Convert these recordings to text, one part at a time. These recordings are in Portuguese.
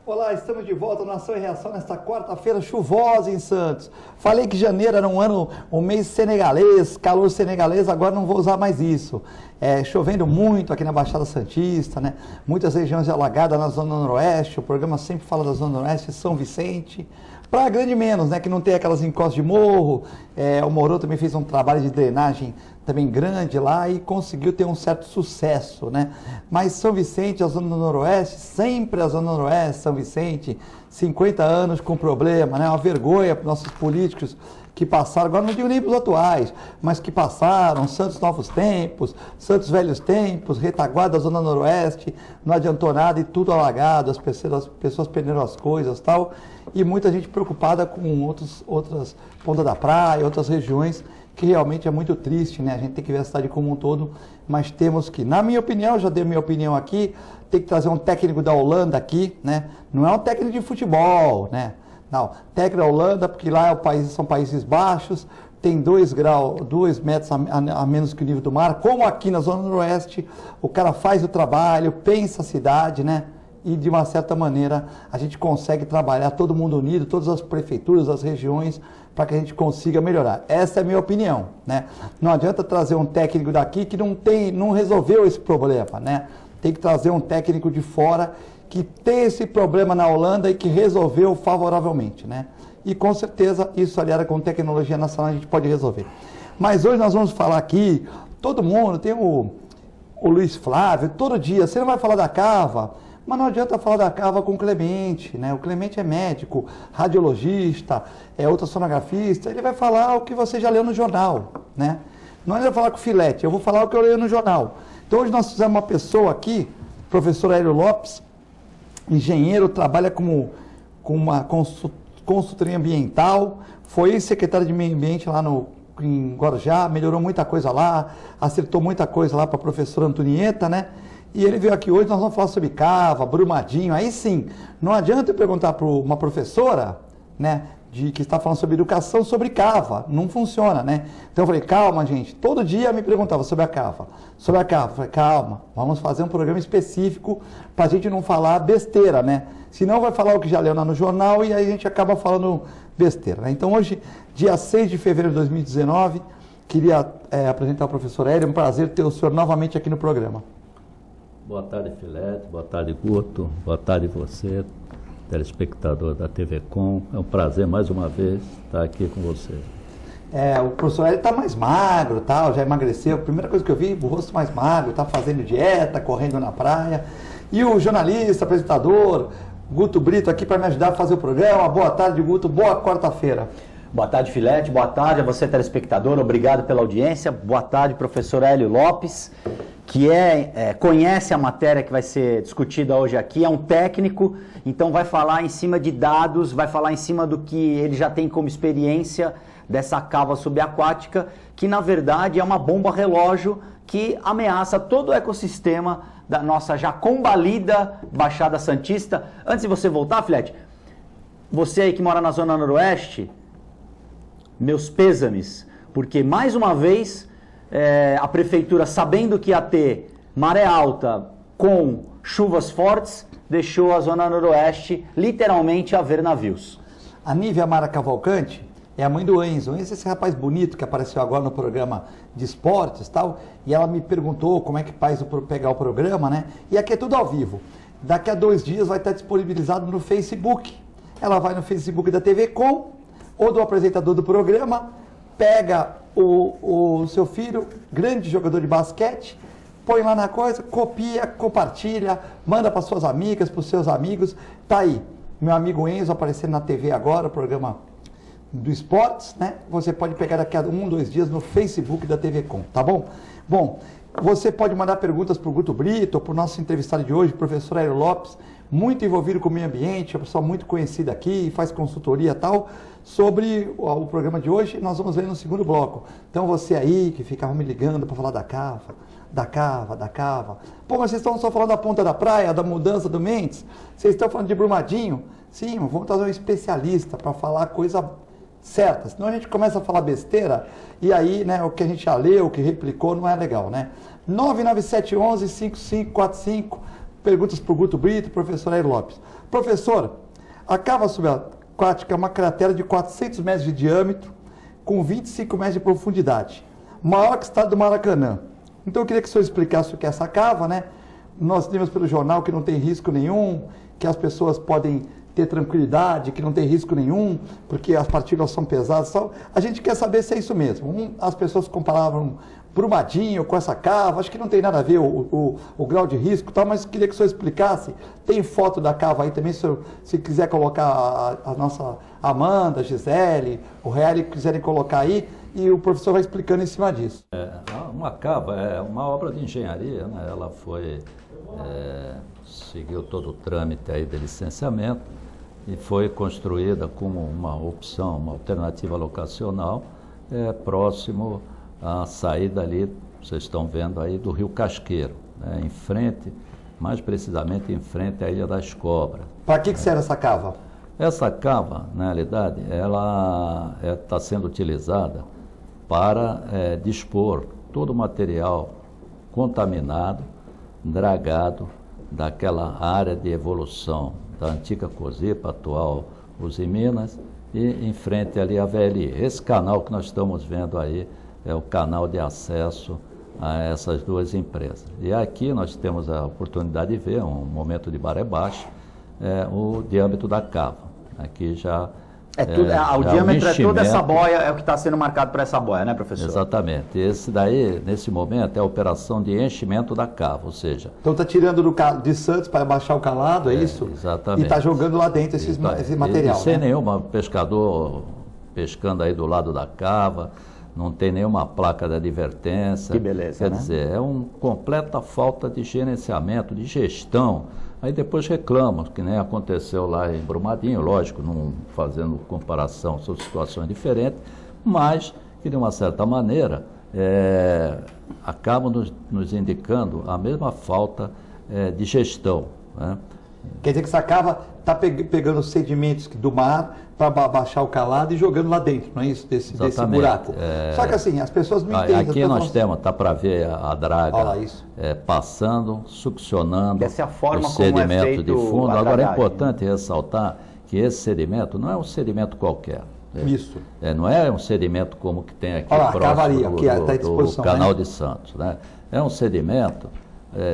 Olá, estamos de volta no Ação e Reação nesta quarta-feira chuvosa em Santos. Falei que janeiro era um mês senegalês, calor senegalês, agora não vou usar mais isso. Chovendo muito aqui na Baixada Santista, né? Muitas regiões alagadas na Zona Noroeste, o programa sempre fala da Zona Noroeste, São Vicente. Praia Grande menos, né? Que não tem aquelas encostas de morro. O Morô também fez um trabalho de drenagem também grande lá e conseguiu ter um certo sucesso, né? Mas São Vicente, a Zona Noroeste, sempre a Zona Noroeste, São Vicente, 50 anos com problema, né? Uma vergonha para os nossos políticos que passaram, agora não digo nem para os atuais, mas que passaram, Santos Novos Tempos, Santos Velhos Tempos, retaguarda da Zona Noroeste, não adiantou nada e tudo alagado, as pessoas perderam as coisas e tal, e muita gente preocupada com outras pontas da praia, outras regiões, que realmente é muito triste, né? A gente tem que ver a cidade como um todo, mas temos que, na minha opinião, já dei minha opinião aqui, tem que trazer um técnico da Holanda aqui, né? Não é um técnico de futebol, né? Não, técnico da Holanda, porque lá são países baixos, tem 2 metros a menos que o nível do mar, como aqui na Zona Noroeste, o cara faz o trabalho, pensa a cidade, né? E de uma certa maneira a gente consegue trabalhar todo mundo unido, todas as prefeituras, as regiões, para que a gente consiga melhorar. Essa é a minha opinião, né? Não adianta trazer um técnico daqui que não resolveu esse problema, né? Tem que trazer um técnico de fora que tem esse problema na Holanda e que resolveu favoravelmente, né? E com certeza isso aliado com tecnologia nacional a gente pode resolver. Mas hoje nós vamos falar aqui, todo mundo, tem o Luiz Flávio, todo dia, você não vai falar da Cava, mas não adianta falar da Cava com o Clemente, né? O Clemente é médico, radiologista, ultrassonografista, ele vai falar o que você já leu no jornal, né? Não adianta falar com o Filete, eu vou falar o que eu leio no jornal. Então hoje nós fizemos uma pessoa aqui, professor Hélio Lopes, engenheiro, trabalha com uma consultoria ambiental, foi secretário de Meio Ambiente lá em Guarujá, melhorou muita coisa lá, acertou muita coisa lá para a professora Antonieta, né? E ele veio aqui hoje, nós vamos falar sobre Cava, Brumadinho, aí sim, não adianta eu perguntar para uma professora, né, que está falando sobre educação, sobre Cava, não funciona, né? Então eu falei, calma gente, todo dia me perguntava sobre a Cava, eu falei, calma, vamos fazer um programa específico para a gente não falar besteira, né? Senão vai falar o que já leu lá no jornal e aí a gente acaba falando besteira, né? Então hoje, dia 6 de fevereiro de 2019, queria apresentar o professor Hélio, é um prazer ter o senhor novamente aqui no programa. Boa tarde, Filete, boa tarde, Guto, boa tarde você, telespectador da TV Com. É um prazer mais uma vez estar aqui com você. O professor Hélio está mais magro, tal, já emagreceu. A primeira coisa que eu vi, o rosto mais magro, está fazendo dieta, correndo na praia. E o jornalista, apresentador, Guto Brito, aqui para me ajudar a fazer o programa. Boa tarde, Guto, boa quarta-feira. Boa tarde, Filete, boa tarde a você, telespectador, obrigado pela audiência. Boa tarde, professor Hélio Lopes, que conhece a matéria que vai ser discutida hoje aqui, é um técnico, então vai falar em cima de dados, vai falar em cima do que ele já tem como experiência dessa cava subaquática, que na verdade é uma bomba relógio que ameaça todo o ecossistema da nossa já combalida Baixada Santista. Antes de você voltar, Filete, você aí que mora na Zona Noroeste, meus pêsames, porque mais uma vez a prefeitura, sabendo que ia ter maré alta com chuvas fortes, deixou a Zona Noroeste literalmente a ver navios. A Nívia Mara Cavalcante é a mãe do Enzo. Enzo é esse rapaz bonito que apareceu agora no programa de esportes e tal, e ela me perguntou como é que faz pegar o programa, né? E aqui é tudo ao vivo. Daqui a 2 dias vai estar disponibilizado no Facebook. Ela vai no Facebook da TV Com ou do apresentador do programa, pega o seu filho, grande jogador de basquete, põe lá na coisa, copia, compartilha, manda para suas amigas, para os seus amigos. Tá aí, meu amigo Enzo aparecendo na TV agora, o programa do esportes, né? Você pode pegar daqui a 1, 2 dias no Facebook da TV Com, tá bom? Bom, você pode mandar perguntas para o Guto Brito, ou para o nosso entrevistado de hoje, o professor Hélio Lopes, muito envolvido com o meio ambiente, é uma pessoa muito conhecida aqui, faz consultoria e tal, sobre o programa de hoje, nós vamos ver no segundo bloco. Então você aí, que ficava me ligando para falar da Cava, da cava. Pô, mas vocês estão só falando da ponta da praia, da mudança do Mendes? Vocês estão falando de Brumadinho? Sim, vamos trazer um especialista para falar coisa certa. Senão a gente começa a falar besteira e aí, né, o que a gente já leu, o que replicou, não é legal, né? 99711-5545, perguntas para o Guto Brito, professor Hélio Lopes. Professor, a cava subaquática é uma cratera de 400 metros de diâmetro, com 25 metros de profundidade, maior que o estado do Maracanã. Então eu queria que o senhor explicasse o que é essa cava, né? Nós lemos pelo jornal que não tem risco nenhum, que as pessoas podem ter tranquilidade, que não tem risco nenhum, porque as partículas são pesadas. A gente quer saber se é isso mesmo. As pessoas comparavam Brumadinho com essa cava, acho que não tem nada a ver o grau de risco e tal, mas queria que o senhor explicasse. Tem foto da cava aí também, se quiser colocar a nossa Amanda, Gisele, o Reale, quiserem colocar aí, e o professor vai explicando em cima disso. Uma cava é uma obra de engenharia, né? Ela foi, seguiu todo o trâmite aí de licenciamento e foi construída como uma opção, uma alternativa locacional, próximo à saída ali, vocês estão vendo aí, do Rio Casqueiro, né? Em frente, mais precisamente em frente à Ilha das Cobras. Para que serve essa cava? Essa cava, na realidade, ela está sendo utilizada para dispor todo o material contaminado, dragado daquela área de evolução da antiga COSIPA, atual Usiminas, e em frente ali a VLI. Esse canal que nós estamos vendo aí é o canal de acesso a essas duas empresas. E aqui nós temos a oportunidade de ver, um momento de maré baixa, o diâmetro da cava. Aqui já... o diâmetro é toda essa boia, é o que está sendo marcado por essa boia, né, professor? Exatamente. Esse daí, nesse momento, é a operação de enchimento da cava, ou seja... Então está tirando de Santos para baixar o calado, é isso? Exatamente. E está jogando lá dentro esse material, sem né? nenhuma pescador pescando aí do lado da cava, não tem nenhuma placa de advertência. Que beleza, Quer né? dizer, é uma completa falta de gerenciamento, de gestão. Aí depois reclamam, que nem aconteceu lá em Brumadinho, lógico, não fazendo comparação, são situações diferentes, mas que de uma certa maneira acabam nos indicando a mesma falta de gestão, né? Quer dizer que essa cava está pegando os sedimentos do mar para baixar o calado e jogando lá dentro, não é isso? Desse buraco. Só que assim, as pessoas não entendem. Aqui nós temos, está para ver a draga passando, succionando essa é a forma o sedimento como é de fundo. Agora é importante ressaltar que esse sedimento não é um sedimento qualquer. Isso. Não é um sedimento como que tem aqui próximo do Canal de Santos, né? É um sedimento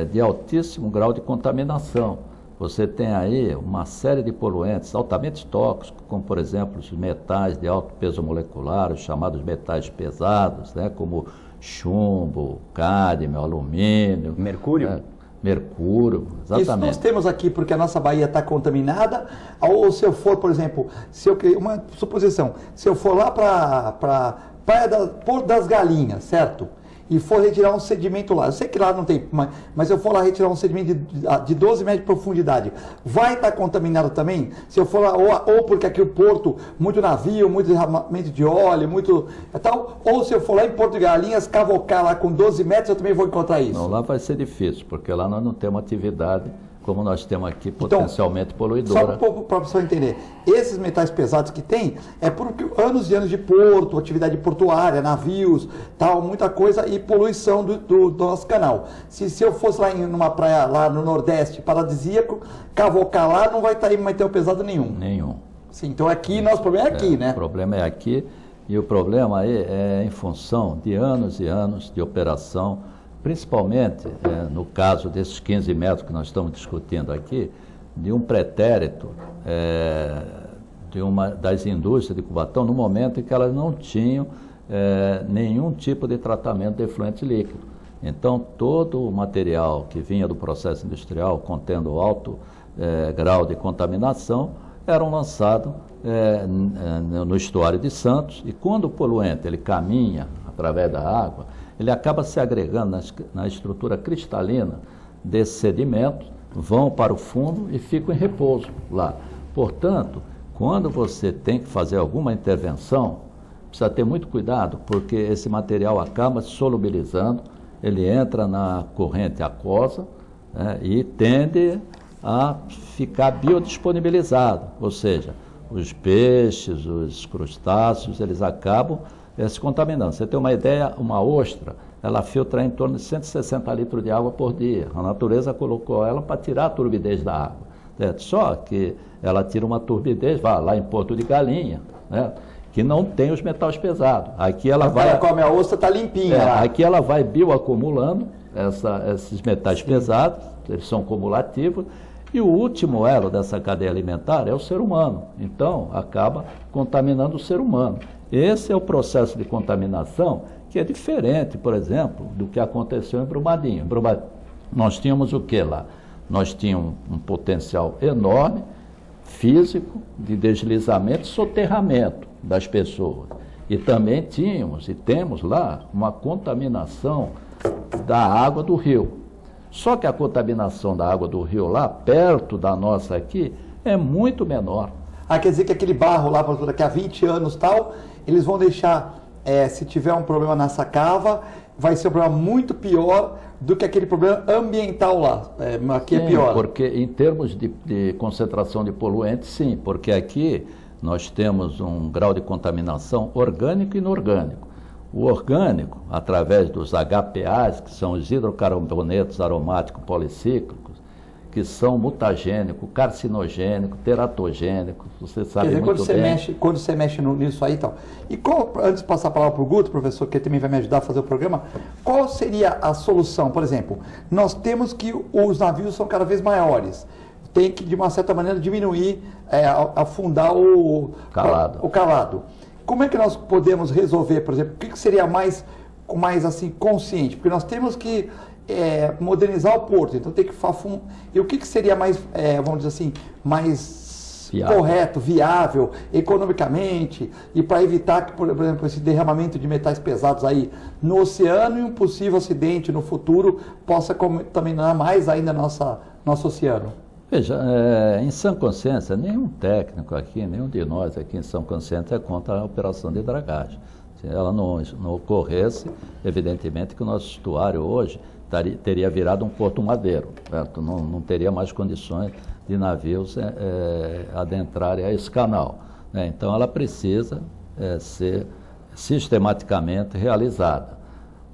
de altíssimo grau de contaminação. Você tem aí uma série de poluentes altamente tóxicos, como, por exemplo, os metais de alto peso molecular, os chamados metais pesados, né, como chumbo, cádmio, alumínio. Mercúrio? Mercúrio, exatamente. Isso nós temos aqui porque a nossa Bahia está contaminada, ou se eu for, por exemplo, uma suposição, se eu for lá para Praia Porto das Galinhas, certo? E for retirar um sedimento lá, eu sei que lá não tem, mas eu for lá retirar um sedimento de 12 metros de profundidade, vai estar contaminado também? Se eu for lá, ou porque aqui o porto, muito navio, muito derramamento de óleo, muito tal, ou se eu for lá em Porto de Galinhas, cavocar lá com 12 metros, eu também vou encontrar isso? Não, lá vai ser difícil, porque lá nós não temos atividade como nós temos aqui, potencialmente poluidora. Só para o professor entender, esses metais pesados que tem, é por anos e anos de porto, atividade portuária, navios, tal, muita coisa, e poluição do nosso canal. Se eu fosse lá numa praia, lá no Nordeste, paradisíaco, cavocar lá, não vai estar aí metal pesado nenhum. Nenhum. Sim, então aqui, nosso problema é aqui, né? O problema é aqui, e o problema aí é em função de anos e anos de operação, principalmente, no caso desses 15 metros que nós estamos discutindo aqui, de um pretérito de uma das indústrias de Cubatão, no momento em que elas não tinham nenhum tipo de tratamento de efluente líquido. Então, todo o material que vinha do processo industrial, contendo alto grau de contaminação, eram lançados no estuário de Santos, e quando o poluente ele caminha através da água, ele acaba se agregando na estrutura cristalina desse sedimento, vão para o fundo e ficam em repouso lá. Portanto, quando você tem que fazer alguma intervenção, precisa ter muito cuidado, porque esse material acaba se solubilizando ele entra na corrente aquosa, né, e tende a ficar biodisponibilizado, ou seja, os peixes, os crustáceos, eles acabam se contaminando. Você tem uma ideia, uma ostra, ela filtra em torno de 160 litros de água por dia. A natureza colocou ela para tirar a turbidez da água, certo? Só que ela tira uma turbidez, vai lá em Porto de Galinha, né, que não tem os metais pesados. Aqui ela vai... Ela come a ostra, está limpinha. Aqui ela vai bioacumulando esses metais pesados, eles são cumulativos, e o último elo dessa cadeia alimentar é o ser humano. Então, acaba contaminando o ser humano. Esse é o processo de contaminação que é diferente, por exemplo, do que aconteceu em Brumadinho. Nós tínhamos o que lá? Nós tínhamos um potencial enorme, físico, de deslizamento e soterramento das pessoas. E também tínhamos e temos lá uma contaminação da água do rio. Só que a contaminação da água do rio lá, perto da nossa aqui, é muito menor. Quer dizer que aquele barro lá, daqui a 20 anos tal, eles vão deixar, se tiver um problema nessa cava, vai ser um problema muito pior do que aquele problema ambiental lá. Aqui sim, é pior. Porque em termos de concentração de poluentes, sim, porque aqui nós temos um grau de contaminação orgânico e inorgânico. O orgânico, através dos HPAs, que são os hidrocarbonetos aromáticos policíclicos, que são mutagênicos, carcinogênicos, teratogênicos, você sabe muito bem. Quando você mexe nisso aí e tal. E antes de passar a palavra para o Guto, professor, que também vai me ajudar a fazer o programa, qual seria a solução? Por exemplo, nós temos que os navios são cada vez maiores. Tem que, de uma certa maneira, diminuir, afundar o calado. Como é que nós podemos resolver, por exemplo, o que seria mais assim, consciente? Porque nós temos que modernizar o porto, então tem que e o que seria mais, vamos dizer assim, mais correto, viável, economicamente, e para evitar que, por exemplo, esse derramamento de metais pesados aí no oceano e um possível acidente no futuro possa contaminar mais ainda nosso oceano? Veja, em sã consciência, nenhum técnico aqui, nenhum de nós aqui em sã consciência é contra a operação de dragagem. Se ela não ocorresse, evidentemente que o nosso estuário hoje teria virado um porto madeiro, certo? Não teria mais condições de navios adentrarem a esse canal, né? Então ela precisa ser sistematicamente realizada.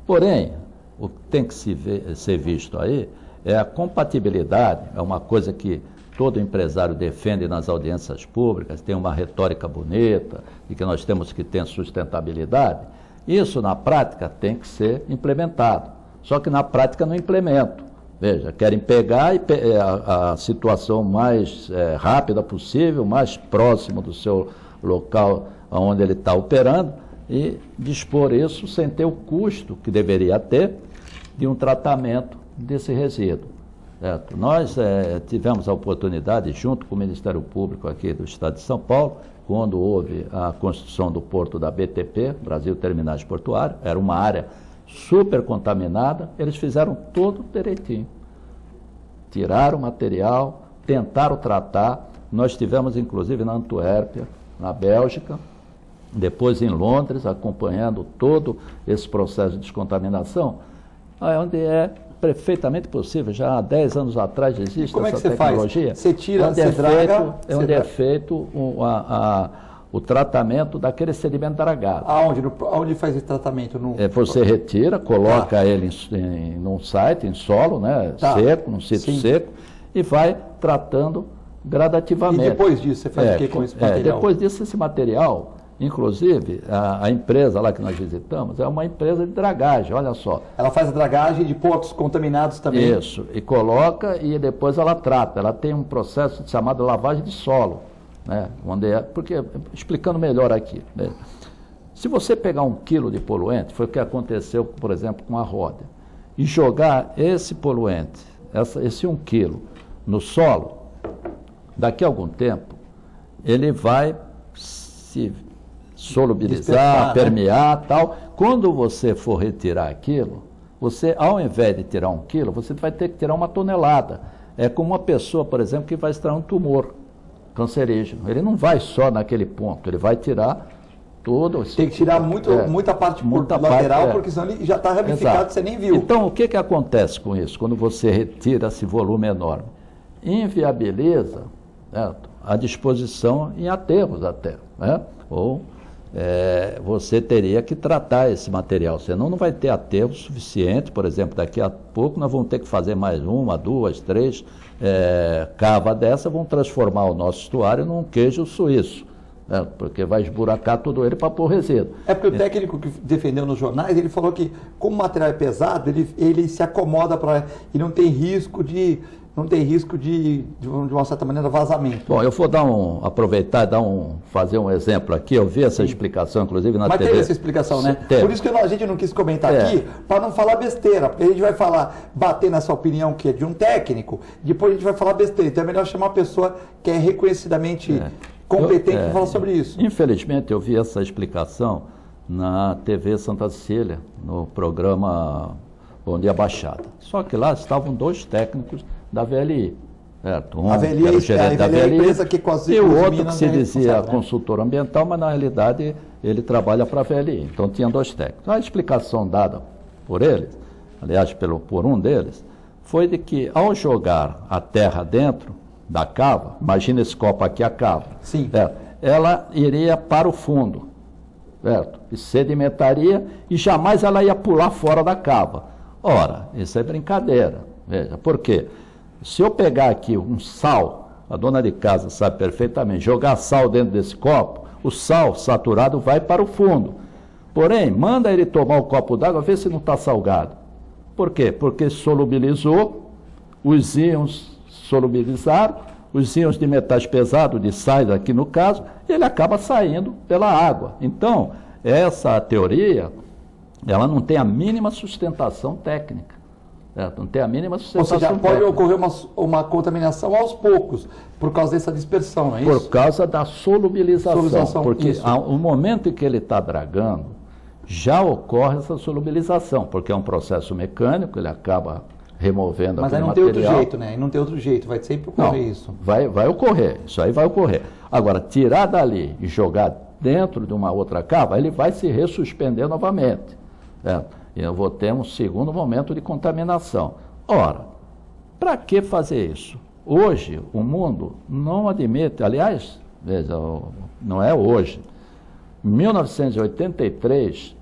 Porém, o que tem que ser visto aí é a compatibilidade, é uma coisa que todo empresário defende nas audiências públicas, tem uma retórica bonita, e que nós temos que ter sustentabilidade. Isso, na prática, tem que ser implementado. Só que na prática não implementam. Veja, querem pegar a situação mais rápida possível, mais próximo do seu local onde ele está operando, e dispor isso sem ter o custo que deveria ter de um tratamento desse resíduo. Certo? Nós tivemos a oportunidade, junto com o Ministério Público aqui do Estado de São Paulo, quando houve a construção do porto da BTP, Brasil Terminais Portuários, era uma área super contaminada, eles fizeram tudo direitinho. Tiraram o material, tentaram tratar. Nós tivemos, inclusive, na Antuérpia, na Bélgica, depois em Londres, acompanhando todo esse processo de descontaminação, onde é perfeitamente possível. Já há 10 anos atrás existe essa tecnologia. Faz? Você tira, você draga... Onde é feito o tratamento daquele sedimento dragado. Aonde faz esse tratamento? Você retira, coloca ele num site, em solo, né, seco, num sítio seco, e vai tratando gradativamente. E depois disso, você faz o que com esse material? Depois disso, esse material... Inclusive, a empresa lá que nós visitamos é uma empresa de dragagem, olha só. Ela faz a dragagem de portos contaminados também? Isso, e coloca e depois ela trata. Ela tem um processo chamado lavagem de solo, né? Porque, explicando melhor aqui, né? Se você pegar 1 quilo de poluente, foi o que aconteceu, por exemplo, com a roda, e jogar esse poluente, esse 1 quilo, no solo, daqui a algum tempo, ele vai se solubilizar, permear, tal. Quando você for retirar aquilo, você, ao invés de tirar 1 quilo, você vai ter que tirar 1 tonelada. É como uma pessoa, por exemplo, que vai extrair um tumor cancerígeno. Ele não vai só naquele ponto, ele vai tirar Todo. Tem que tirar muita parte lateral, porque senão ele já está ramificado, exato, você nem viu. Então, o que acontece com isso? Quando você retira esse volume enorme? Inviabiliza, certo, a disposição em aterros até, né? Ou você teria que tratar esse material, senão não vai ter aterro suficiente. Por exemplo, daqui a pouco nós vamos ter que fazer mais 1, 2, 3 cava dessa, vão transformar o nosso estuário num queijo suíço. Porque vai esburacar todo ele para pôr resíduo. Porque o técnico que defendeu nos jornais, ele falou que como o material é pesado, ele se acomoda e não tem risco de uma certa maneira, vazamento. Bom, eu vou aproveitar e fazer um exemplo aqui. Eu vi essa explicação, inclusive, na TV. Mas teve essa explicação, né? Teve. Por isso que a gente não quis comentar aqui, para não falar besteira, porque a gente vai bater nessa opinião que é de um técnico, depois a gente vai falar besteira. Então é melhor chamar uma pessoa que é reconhecidamente competente para falar sobre isso. Infelizmente, eu vi essa explicação na TV Santa Cecília, no programa Bom Dia Baixada. Só que lá estavam 2 técnicos da VLI. Certo? A VLI era o gerente da VLI, a empresa que e o outro que se dizia consultor ambiental, mas na realidade ele trabalha para a VLI. Então tinha 2 técnicos. A explicação dada por eles, aliás por um deles, foi de que ao jogar a terra dentro da cava, imagina esse copo aqui, a cava, sim, ela iria para o fundo, certo? E sedimentaria e jamais ela ia pular fora da cava. Ora, isso é brincadeira. Veja, por quê? Se eu pegar aqui um sal, a dona de casa sabe perfeitamente, jogar sal dentro desse copo, o sal saturado vai para o fundo. Porém, manda ele tomar o copo d'água, vê se não está salgado. Por quê? Porque solubilizou, os íons solubilizaram, os íons de metais pesados, de sais aqui no caso, ele acaba saindo pela água. Então, essa teoria, ela não tem a mínima sustentação técnica. Não tem a mínima sustentação técnica. Ou seja, pode ocorrer uma contaminação aos poucos, por causa dessa dispersão, não é isso? Por causa da solubilização. Porque no momento em que ele está dragando, já ocorre essa solubilização, porque é um processo mecânico, ele acaba removendo aquele material. Mas aí não tem outro jeito, né? Não tem outro jeito, vai sempre ocorrer isso. Vai ocorrer, isso aí vai ocorrer. Agora, tirar dali e jogar dentro de uma outra cava, ele vai se ressuspender novamente. E eu vou ter um segundo momento de contaminação. Ora, para que fazer isso? Hoje, o mundo não admite, aliás, veja, não é hoje. Em 1983,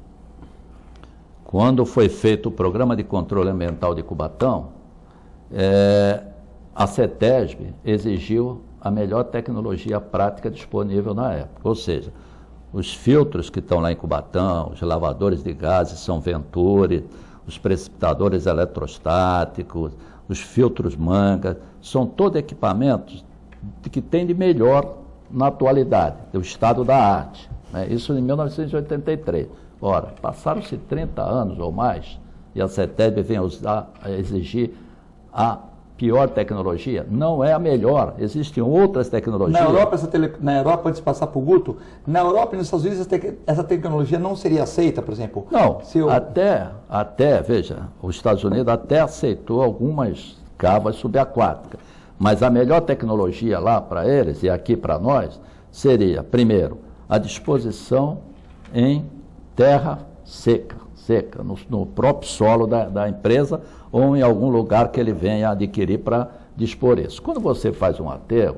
quando foi feito o Programa de Controle Ambiental de Cubatão, a CETESB exigiu a melhor tecnologia prática disponível na época. Ou seja, os filtros que estão lá em Cubatão, os lavadores de gases São Venturi, os precipitadores eletrostáticos, os filtros Manga, são todos equipamentos que tem de melhor na atualidade, do estado da arte. Isso em 1983. Ora, passaram-se 30 anos ou mais e a CETESB vem a exigir a pior tecnologia. Não é a melhor, existem outras tecnologias. Na Europa, antes de passar para o Guto, na Europa e nos Estados Unidos essa tecnologia não seria aceita, por exemplo? Não, até, veja, os Estados Unidos até aceitou algumas cavas subaquáticas, mas a melhor tecnologia lá para eles e aqui para nós seria, primeiro, a disposição em terra seca, no próprio solo da empresa ou em algum lugar que ele venha adquirir para dispor isso. Quando você faz um aterro,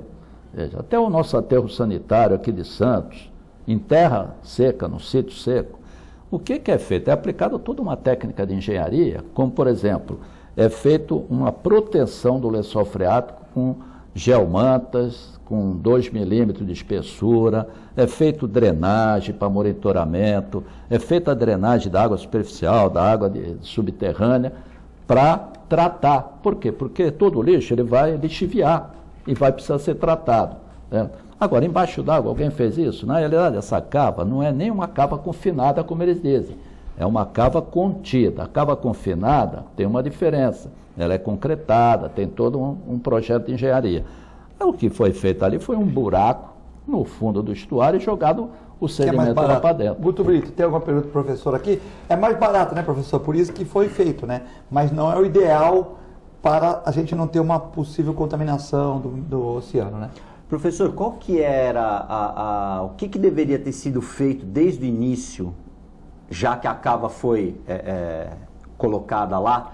veja, até o nosso aterro sanitário aqui de Santos, em terra seca, no sítio seco, o que é feito? É aplicada toda uma técnica de engenharia, como, por exemplo, é feito uma proteção do lençol freático com geomantas, com 2 milímetros de espessura, é feito drenagem para monitoramento, é feita a drenagem da água superficial, da água subterrânea, para tratar. Por quê? Porque todo lixo ele vai lixiviar e vai precisar ser tratado. Agora, embaixo d'água, alguém fez isso? Na realidade, essa cava não é nem uma cava confinada, como eles dizem. É uma cava contida. A cava confinada tem uma diferença. Ela é concretada, tem todo um projeto de engenharia. O que foi feito ali foi um buraco no fundo do estuário e jogado o sedimento lá para dentro. Guto Brito, tem alguma pergunta para o professor aqui? É mais barato, né, professor? Por isso que foi feito, né? Mas não é o ideal para a gente não ter uma possível contaminação do oceano, né? Professor, qual que era o que deveria ter sido feito desde o início, já que a cava foi colocada lá?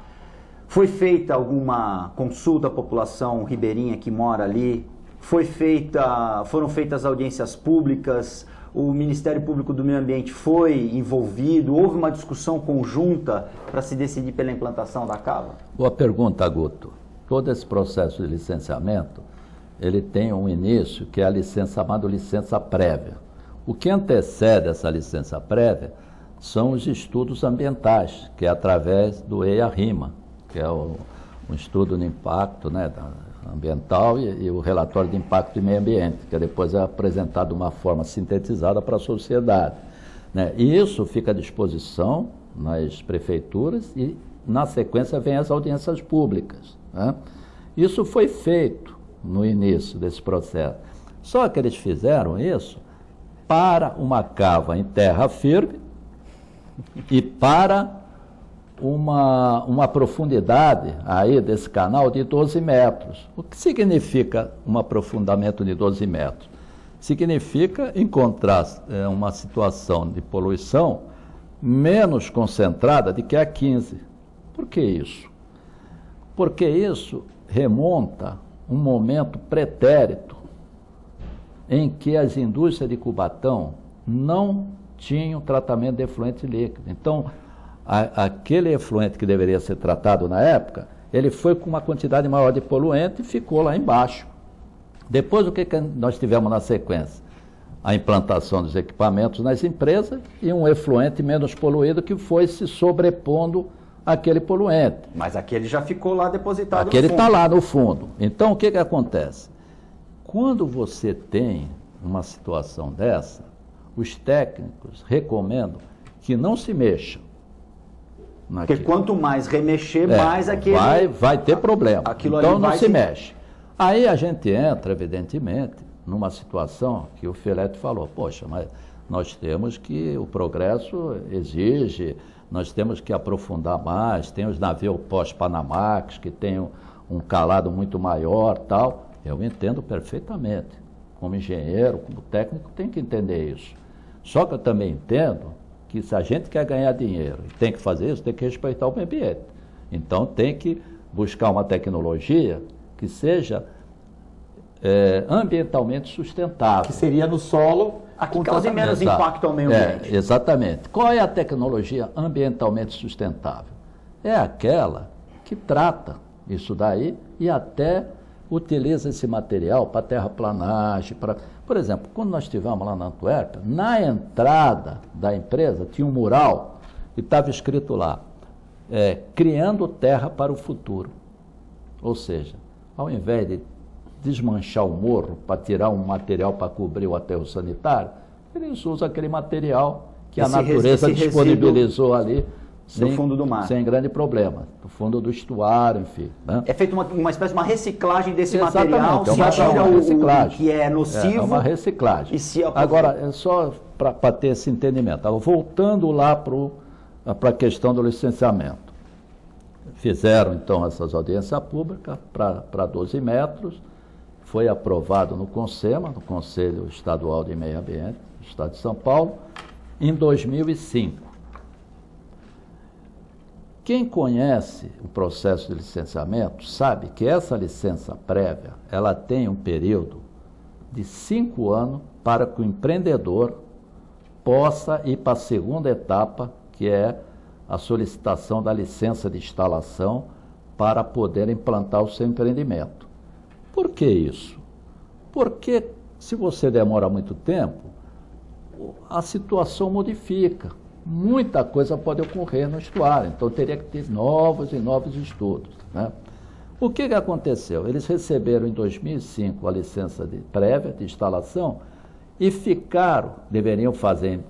Foi feita alguma consulta à população ribeirinha que mora ali? Foram feitas audiências públicas? O Ministério Público do Meio Ambiente foi envolvido? Houve uma discussão conjunta para se decidir pela implantação da cava? Boa pergunta, Guto. Todo esse processo de licenciamento, ele tem um início que é a licença chamada licença prévia. O que antecede essa licença prévia são os estudos ambientais, que é através do EIA-RIMA, que é um estudo de impacto, né, ambiental e o relatório de impacto de meio ambiente, que depois é apresentado de uma forma sintetizada para a sociedade, né? E isso fica à disposição nas prefeituras e, na sequência, vem as audiências públicas, né? Isso foi feito no início desse processo. Só que eles fizeram isso para uma cava em terra firme e para uma profundidade aí desse canal de 12 metros. O que significa um aprofundamento de 12 metros? Significa encontrar uma situação de poluição menos concentrada do que a 15. Por que isso? Porque isso remonta um momento pretérito em que as indústrias de Cubatão não tinham tratamento de efluente líquido. Então, aquele efluente que deveria ser tratado na época, ele foi com uma quantidade maior de poluente e ficou lá embaixo. Depois, o que nós tivemos na sequência? A implantação dos equipamentos nas empresas e um efluente menos poluído que foi se sobrepondo àquele poluente. Mas aquele já ficou lá depositado aquele no fundo. Aquele está lá no fundo. Então, o que acontece? Quando você tem uma situação dessa, os técnicos recomendam que não se mexa. Porque quanto mais remexer, mais aquele... Vai ter problema. Então não se mexe. Aí a gente entra, evidentemente, numa situação que o Filete falou, poxa, mas nós temos que, o progresso exige, nós temos que aprofundar mais, tem os navios pós-Panamax, que tem um calado muito maior, tal. Eu entendo perfeitamente. Como engenheiro, como técnico, tem que entender isso. Só que eu também entendo que se a gente quer ganhar dinheiro e tem que fazer isso, tem que respeitar o meio ambiente. Então tem que buscar uma tecnologia que seja ambientalmente sustentável. Que seria no solo... Que cause menos impacto ao meio ambiente. Exatamente. Qual é a tecnologia ambientalmente sustentável? É aquela que trata isso daí e até utiliza esse material para terraplanagem, para... Por exemplo, quando nós estivemos lá na Antuérpia, na entrada da empresa tinha um mural e estava escrito lá, criando terra para o futuro. Ou seja, ao invés de desmanchar o morro para tirar um material para cobrir o aterro sanitário, eles usam aquele material que a natureza disponibilizou ali, no fundo do mar. Sem grande problema, no fundo do estuário, enfim. Né? É feita uma espécie de uma reciclagem desse Exatamente, material, uma reciclagem. O que é nocivo. É uma reciclagem. Agora, é só para ter esse entendimento. Agora, voltando lá para a questão do licenciamento. Fizeram, então, essas audiências públicas para 12 metros, foi aprovado no CONSEMA, no Conselho Estadual de Meio Ambiente, do Estado de São Paulo, em 2005. Quem conhece o processo de licenciamento sabe que essa licença prévia, ela tem um período de 5 anos para que o empreendedor possa ir para a segunda etapa, que é a solicitação da licença de instalação para poder implantar o seu empreendimento. Por que isso? Porque se você demora muito tempo, a situação modifica. Muita coisa pode ocorrer no estuário, então teria que ter novos e novos estudos, né? O que aconteceu? Eles receberam em 2005 a licença prévia de instalação e deveriam fazer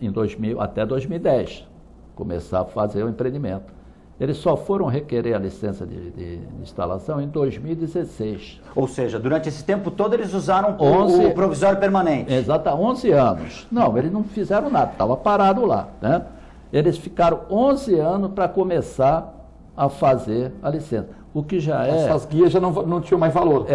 até 2010, começar a fazer o empreendimento. Eles só foram requerer a licença de instalação em 2016. Ou seja, durante esse tempo todo eles usaram o provisório permanente. Exato, 11 anos. Não, eles não fizeram nada, estava parado lá, né? Eles ficaram 11 anos para começar a fazer a licença. O que já é... Essas guias já não tinham mais valor.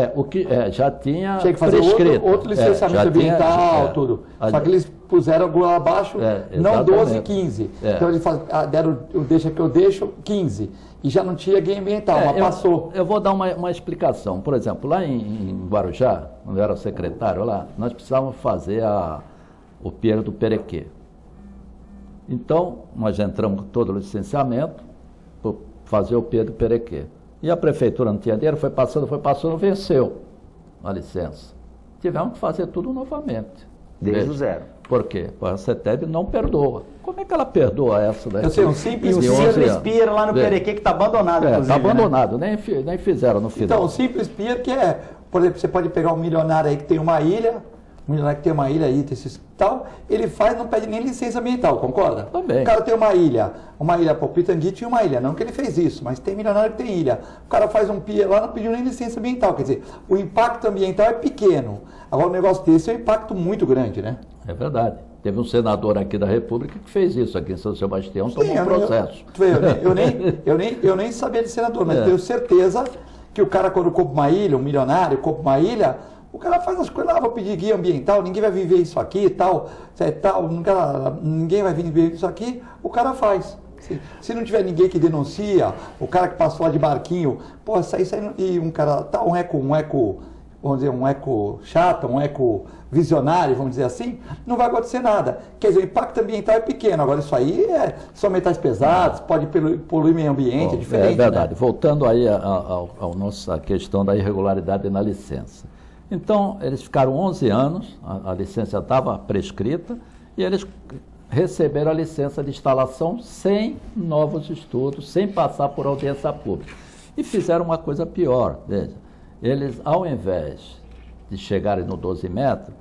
Já tinha que fazer prescrito. outro licenciamento ambiental, tudo. Só que eles puseram agora abaixo, não 12, 15. Então eles deram o deixa que eu deixo, 15. E já não tinha guia ambiental, mas passou. Eu vou dar uma explicação. Por exemplo, lá em Guarujá, quando eu era secretário lá, nós precisávamos fazer o pier do Perequê. Então, nós entramos com todo o licenciamento para fazer o pier do Perequê. E a prefeitura não tinha dinheiro, foi passando, venceu a licença. Tivemos que fazer tudo novamente. Desde o zero. Por quê? A CETEB não perdoa. Como é que ela perdoa essa daí? Eu sei, um simples pier lá no Perequê que está abandonado, inclusive. Está abandonado, né? nem fizeram no final. Então, o simples pier que é, por exemplo, você pode pegar um milionário aí que tem uma ilha, aí, tem esse tal, ele faz, não pede nem licença ambiental, concorda? Também. O cara tem uma ilha, pô, Pitangui tinha uma ilha, não que ele fez isso, mas tem milionário que tem ilha. O cara faz um pier lá, não pediu nem licença ambiental, quer dizer, o impacto ambiental é pequeno. Agora, o negócio desse é um impacto muito grande, né? É verdade. Teve um senador aqui da República que fez isso aqui em São Sebastião, tomou um processo. Eu nem sabia de senador, mas tenho certeza que o cara, quando compra uma ilha, um milionário compra uma ilha, o cara faz as coisas, vou pedir guia ambiental, ninguém vai viver isso aqui, tal, ninguém vai viver isso aqui, o cara faz. Se não tiver ninguém que denuncia, o cara que passou lá de barquinho, pô, isso aí, e um cara, tá, um eco, vamos dizer, um eco chato, um eco visionário, vamos dizer assim, não vai acontecer nada. Quer dizer, o impacto ambiental é pequeno, agora isso aí são metais pesados, pode poluir o meio ambiente, é diferente. É verdade. Né? Voltando aí à questão da irregularidade na licença. Então, eles ficaram 11 anos, a licença estava prescrita, e eles receberam a licença de instalação sem novos estudos, sem passar por audiência pública. E fizeram uma coisa pior, veja, eles, ao invés de chegarem no 12 metros,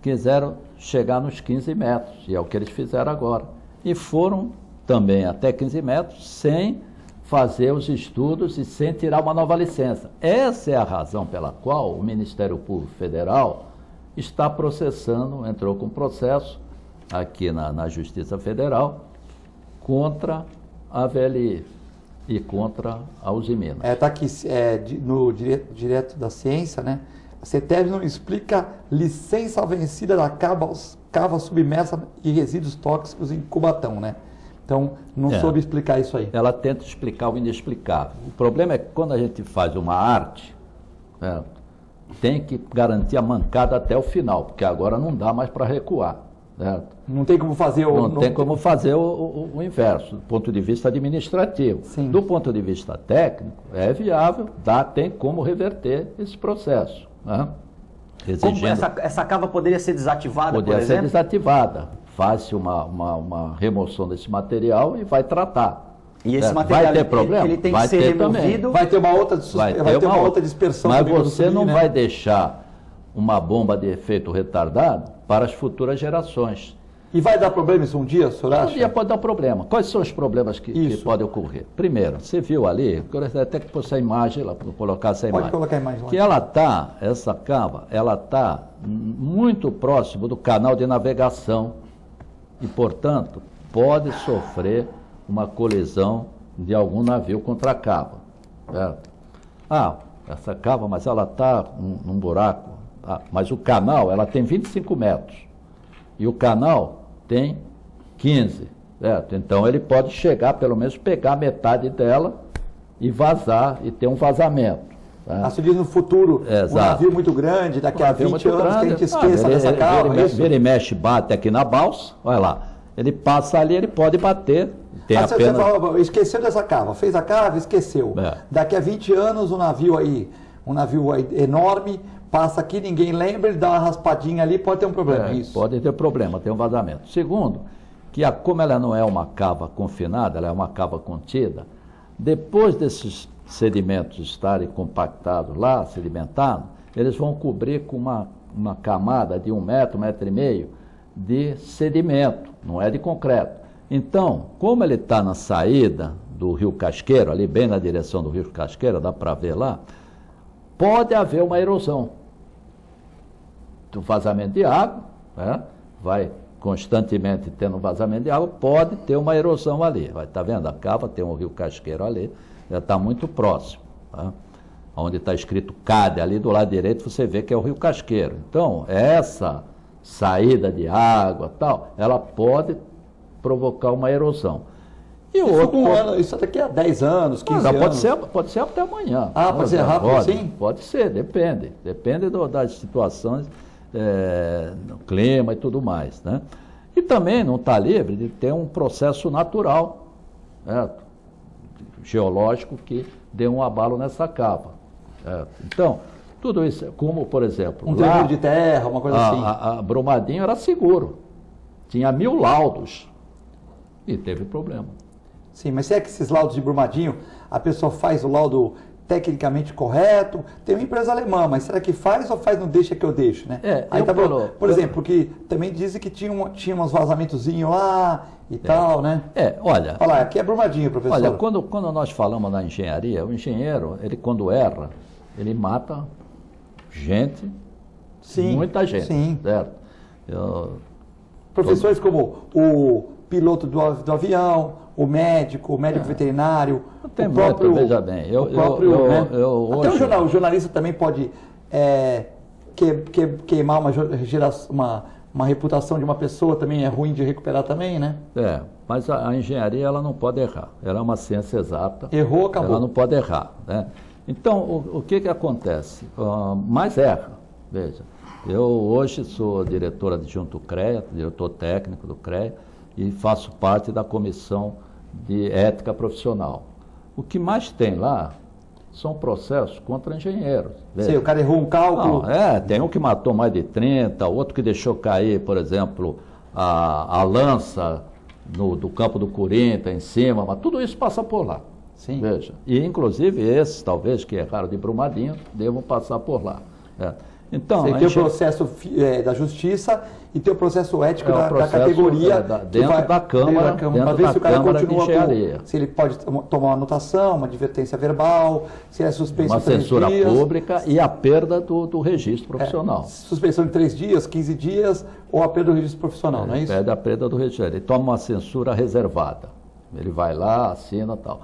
quiseram chegar nos 15 metros, e é o que eles fizeram agora. E foram também até 15 metros, sem fazer os estudos e sem tirar uma nova licença. Essa é a razão pela qual o Ministério Público Federal está processando, entrou com processo aqui na Justiça Federal contra a VLI e contra a Uzi Minas. Está aqui no direto da ciência, né? A CETEB não explica licença vencida da cava submersa e resíduos tóxicos em Cubatão, né? Então, não soube explicar isso aí. Ela tenta explicar o inexplicável. O problema é que quando a gente faz uma arte, tem que garantir a mancada até o final, porque agora não dá mais para recuar. Certo? Não tem como fazer como fazer o inverso, do ponto de vista administrativo. Sim. Do ponto de vista técnico, é viável, tem como reverter esse processo. Né? Como essa cava poderia ser desativada, poderia por exemplo? ser desativada. Faz-se uma remoção desse material e vai tratar. E esse material, vai ter problema? Ele tem que ser removido? Vai ter uma outra dispersão. Mas você não vai deixar uma bomba de efeito retardado para as futuras gerações. E vai dar problema isso um dia, o senhor acha? Um dia pode dar problema. Quais são os problemas que podem ocorrer? Primeiro, você viu ali, eu gostaria até que fosse a imagem lá, para colocar essa imagem. Pode colocar a imagem lá. Que essa cava, ela está muito próximo do canal de navegação e, portanto, pode sofrer uma colisão de algum navio contra a cava. Certo? Essa cava, mas ela está num buraco. Mas o canal, ela tem 25 metros. E o canal tem 15, certo? Então ele pode chegar, pelo menos pegar metade dela e vazar, e ter um vazamento. Tá? Se diz no futuro, um navio muito grande, daqui a 20 anos, que a gente esqueça dessa cava. Vira e mexe, bate aqui na balsa, olha lá. Ele passa ali, ele pode bater. Você falou, esqueceu dessa cava, fez a cava, esqueceu. Daqui a 20 anos, um navio aí enorme, passa aqui, ninguém lembra, ele dá uma raspadinha ali, pode ter um problema, isso? Pode ter problema, tem um vazamento. Segundo, que como ela não é uma cava confinada, ela é uma cava contida, depois desses sedimentos estarem compactados lá, sedimentados, eles vão cobrir com uma camada de 1 metro, 1,5 metro de sedimento, não é de concreto. Então, como ele está na saída do Rio Casqueiro, ali bem na direção do Rio Casqueiro, dá para ver lá, pode haver uma erosão do vazamento de água, né? Vai constantemente tendo vazamento de água, pode ter uma erosão ali. Vai, tá vendo? A cava tem um Rio Casqueiro ali, já está muito próximo. Tá? Onde está escrito CAD, ali do lado direito você vê que é o Rio Casqueiro. Então, essa saída de água, tal, ela pode provocar uma erosão. E o outro isso daqui a 10 anos, 15 anos. Pode ser até amanhã. Pode ser rápido assim? Pode ser, depende. Depende das situações, do clima e tudo mais, né? E também não está livre de ter um processo natural, certo? Geológico, que dê um abalo nessa capa. Certo? Então, tudo isso, como por exemplo... Um tremor de terra, uma coisa assim. A Brumadinho era seguro. Tinha 1000 laudos e teve problema. Sim, mas se é que esses laudos de Brumadinho, a pessoa faz o laudo tecnicamente correto? Tem uma empresa alemã, mas será que faz ou faz não deixa que eu deixo, né? Aí tá por exemplo, porque também dizem que tinha uns vazamentozinhos lá e tal, né? Olha... Olha lá, aqui é Brumadinho, professor. Olha, quando nós falamos na engenharia, o engenheiro, ele quando erra, ele mata gente, muita gente, certo? Professores como o piloto do avião, o médico veterinário, tem o próprio... Muito, veja bem, até o jornalista também pode queimar uma reputação de uma pessoa, também é ruim de recuperar também, né? Mas a engenharia ela não pode errar, ela é uma ciência exata. Errou, acabou. Ela não pode errar, né? Então, o que acontece? Mas erra, veja, eu hoje sou diretor adjunto do CREA, diretor técnico do CREA, e faço parte da comissão de ética profissional. O que mais tem lá são processos contra engenheiros. Sim, o cara errou um cálculo. Tem um que matou mais de 30, outro que deixou cair, por exemplo, a lança do campo do Corinthians em cima, mas tudo isso passa por lá. Sim. Veja. E inclusive esses, talvez, que erraram de Brumadinho, devam passar por lá. Então, você tem o processo da justiça e tem o processo ético da categoria dentro da Câmara, para ver se o cara continua engenharia. Se ele pode tomar uma anotação, uma advertência verbal, se ele é suspenso uma de 3 censura dias, pública e a perda do registro profissional. Suspensão de 3 dias, 15 dias ou a perda do registro profissional, não é isso? A perda do registro. Ele toma uma censura reservada. Ele vai lá, assina e tal.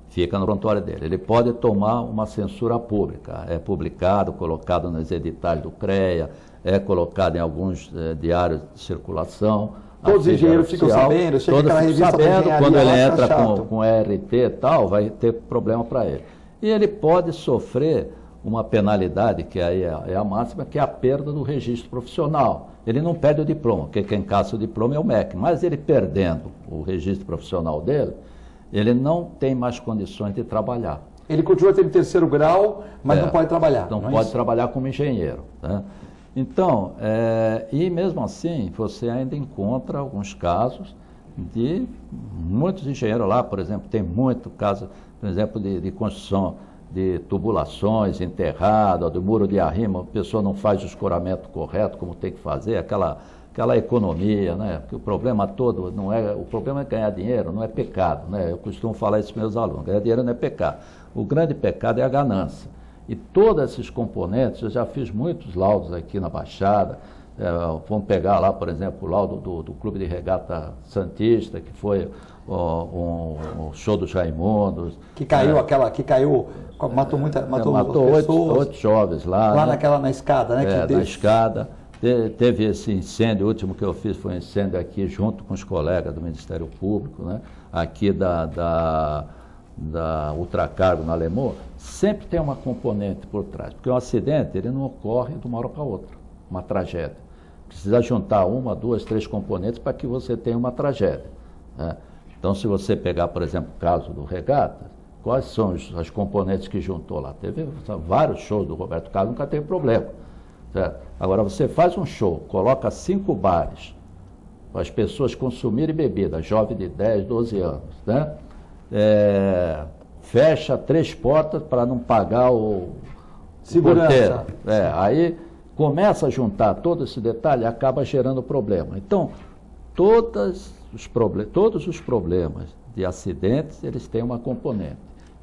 Fica no prontuário dele. Ele pode tomar uma censura pública. É publicado, colocado nos editais do CREA, é colocado em alguns diários de circulação. Todos os engenheiros ficam sabendo, chega aquela revista da engenharia, quando ele entra com RT e tal, vai ter problema para ele. E ele pode sofrer uma penalidade, que aí é a máxima, que é a perda do registro profissional. Ele não perde o diploma, porque quem caça o diploma é o MEC, mas ele perdendo o registro profissional dele, ele não tem mais condições de trabalhar. Ele continua tendo 3º grau, mas não pode trabalhar. Não pode trabalhar como engenheiro. Né? Então, e mesmo assim, você ainda encontra alguns casos de muitos engenheiros lá, por exemplo, tem muito caso, por exemplo, de construção de tubulações enterradas, do muro de arrimo, a pessoa não faz o escoramento correto como tem que fazer, aquela economia, né? Porque o problema todo o problema é ganhar dinheiro, não é pecado, né? Eu costumo falar isso para meus alunos, ganhar dinheiro não é pecado. O grande pecado é a ganância. E todos esses componentes, eu já fiz muitos laudos aqui na Baixada, vamos pegar lá, por exemplo, o laudo do Clube de Regata Santista, que foi um show dos Raimundos. Que caiu matou pessoas. 8 jovens lá. Lá né? Na escada, né? Na escada. Teve esse incêndio, o último que eu fiz foi um incêndio aqui junto com os colegas do Ministério Público, né? Aqui da Ultracargo na Alemoa. Sempre tem uma componente por trás, porque um acidente ele não ocorre de uma hora para outra, uma tragédia. Precisa juntar 1, 2, 3 componentes para que você tenha uma tragédia. Né? Então, se você pegar, por exemplo, o caso do Regata, quais são as componentes que juntou lá? Teve vários shows do Roberto Carlos, nunca teve problema. Certo? Agora, você faz um show, coloca 5 bares para as pessoas consumirem bebida, jovem de 10, 12 anos, né? Fecha 3 portas para não pagar o segurança. Porteiro. Aí começa a juntar todo esse detalhe e acaba gerando problema. Então, todos os problemas de acidentes, eles têm uma componente.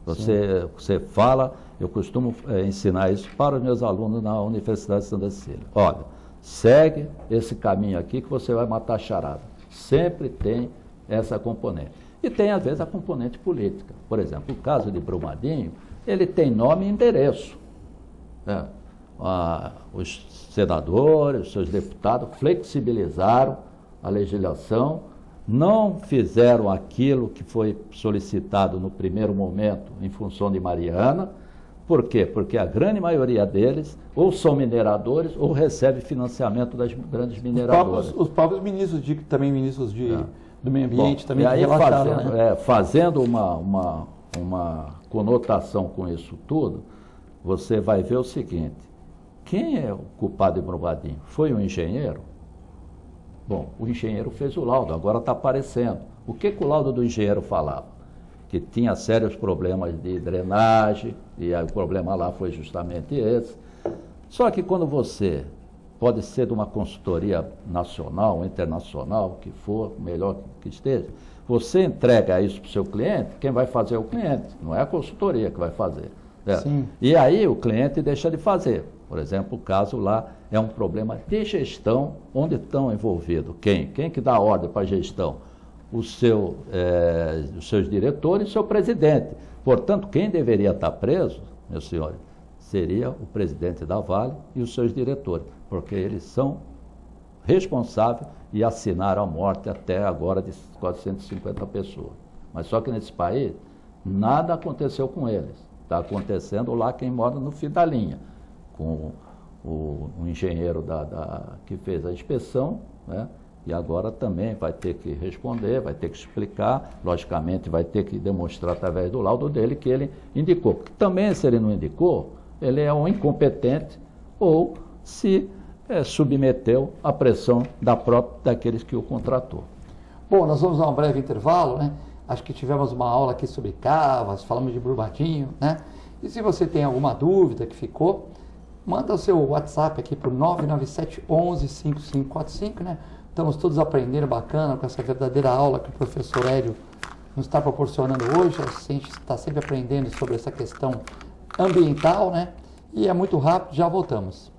Você fala, eu costumo ensinar isso para os meus alunos na Universidade de Santa Cecília. Olha, segue esse caminho aqui que você vai matar a charada. Sempre tem essa componente. E tem, às vezes, a componente política. Por exemplo, o caso de Brumadinho, ele tem nome e endereço. Né? Os senadores, os seus deputados flexibilizaram a legislação, não fizeram aquilo que foi solicitado no primeiro momento em função de Mariana. Por quê? Porque a grande maioria deles ou são mineradores ou recebe financiamento das grandes mineradoras. Os próprios ministros, também ministros do meio ambiente, também e aí relataram, fazendo uma conotação com isso tudo, você vai ver o seguinte: quem é o culpado de Brumadinho? Foi um engenheiro? Bom, o engenheiro fez o laudo, agora está aparecendo. O que o laudo do engenheiro falava? Que tinha sérios problemas de drenagem, e aí o problema lá foi justamente esse. Só que quando você, pode ser de uma consultoria nacional ou internacional, que for, melhor que esteja, você entrega isso para o seu cliente, quem vai fazer é o cliente, não é a consultoria que vai fazer. Sim. E aí o cliente deixa de fazer. Por exemplo, o caso lá é um problema de gestão, onde estão envolvidos quem? Quem que dá ordem para a gestão? Os seus diretores e o seu presidente. Portanto, quem deveria estar preso, meus senhores, seria o presidente da Vale e os seus diretores, porque eles são responsáveis e assinaram a morte até agora de 450 pessoas. Mas só que nesse país, nada aconteceu com eles. Está acontecendo lá quem mora no fim da linha, com o engenheiro que fez a inspeção, né? E agora também vai ter que responder, vai ter que explicar, logicamente vai ter que demonstrar através do laudo dele que ele indicou. Também, se ele não indicou, ele é um incompetente ou se submeteu à pressão daqueles que o contratou. Bom, nós vamos a um breve intervalo, né? Acho que tivemos uma aula aqui sobre cavas, falamos de Brumadinho, né? E se você tem alguma dúvida que ficou, manda o seu WhatsApp aqui para o 997 11 5545, né? Estamos todos aprendendo bacana com essa verdadeira aula que o professor Hélio nos está proporcionando hoje. A gente está sempre aprendendo sobre essa questão ambiental, né? E é muito rápido, já voltamos.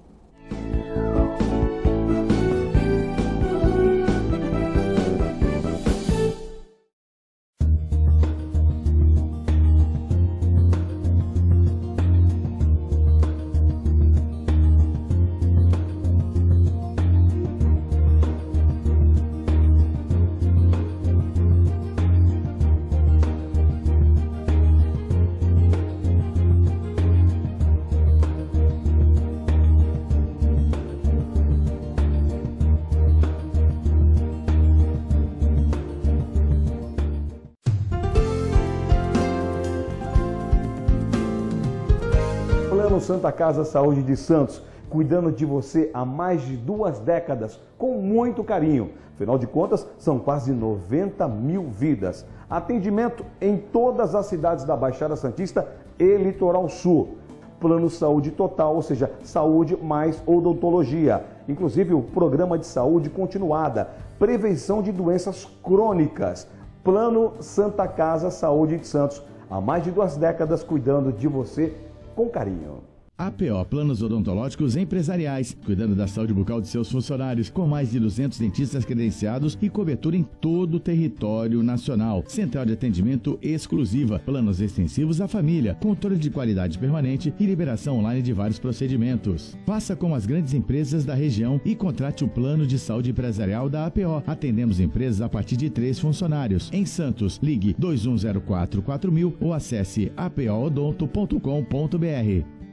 Santa Casa Saúde de Santos, cuidando de você há mais de 2 décadas, com muito carinho. Afinal de contas, são quase 90 mil vidas. Atendimento em todas as cidades da Baixada Santista e Litoral Sul. Plano Saúde Total, ou seja, saúde mais odontologia. Inclusive o Programa de Saúde Continuada, prevenção de doenças crônicas. Plano Santa Casa Saúde de Santos, há mais de 2 décadas, cuidando de você com carinho. APO Planos Odontológicos Empresariais, cuidando da saúde bucal de seus funcionários, com mais de 200 dentistas credenciados e cobertura em todo o território nacional. Central de atendimento exclusiva, planos extensivos à família, controle de qualidade permanente e liberação online de vários procedimentos. Faça como as grandes empresas da região e contrate o plano de saúde empresarial da APO. Atendemos empresas a partir de 3 funcionários. Em Santos, ligue 2104-4000 ou acesse apoodonto.com.br.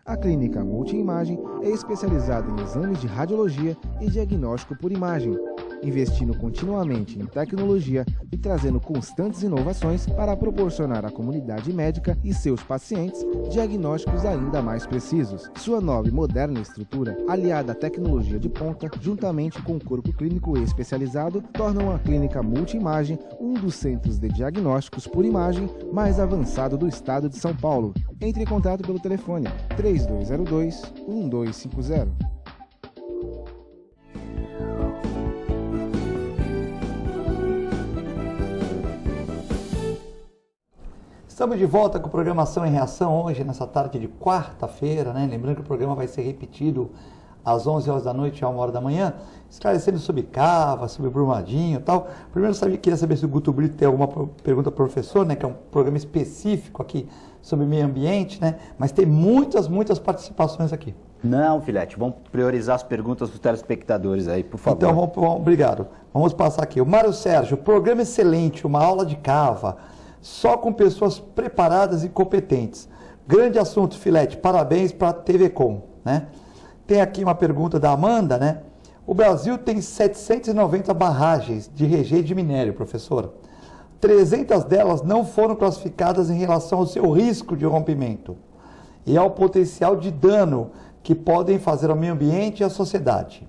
A Clínica Multiimagem é especializada em exames de radiologia e diagnóstico por imagem, investindo continuamente em tecnologia e trazendo constantes inovações para proporcionar à comunidade médica e seus pacientes diagnósticos ainda mais precisos. Sua nova e moderna estrutura, aliada à tecnologia de ponta, juntamente com o corpo clínico especializado, tornam a Clínica Multiimagem um dos centros de diagnósticos por imagem mais avançado do estado de São Paulo. Entre em contato pelo telefone 3202-1250. Estamos de volta com Programação em Reação hoje, nessa tarde de quarta-feira, né? Lembrando que o programa vai ser repetido às 11 horas da noite a 1 hora da manhã, esclarecendo sobre cava, sobre Brumadinho e tal. Primeiro, queria saber se o Guto Brito tem alguma pergunta para o professor, né, que é um programa específico aqui sobre meio ambiente, né, mas tem muitas participações aqui. Não, Filete, vamos priorizar as perguntas dos telespectadores aí, por favor. Então, obrigado. Vamos passar aqui. O Mário Sérgio, programa excelente, uma aula de cava, só com pessoas preparadas e competentes. Grande assunto, Filete, parabéns para a TV Com, né? Tem aqui uma pergunta da Amanda, né? O Brasil tem 790 barragens de rejeito de minério, professor. 300 delas não foram classificadas em relação ao seu risco de rompimento e ao potencial de dano que podem fazer ao meio ambiente e à sociedade.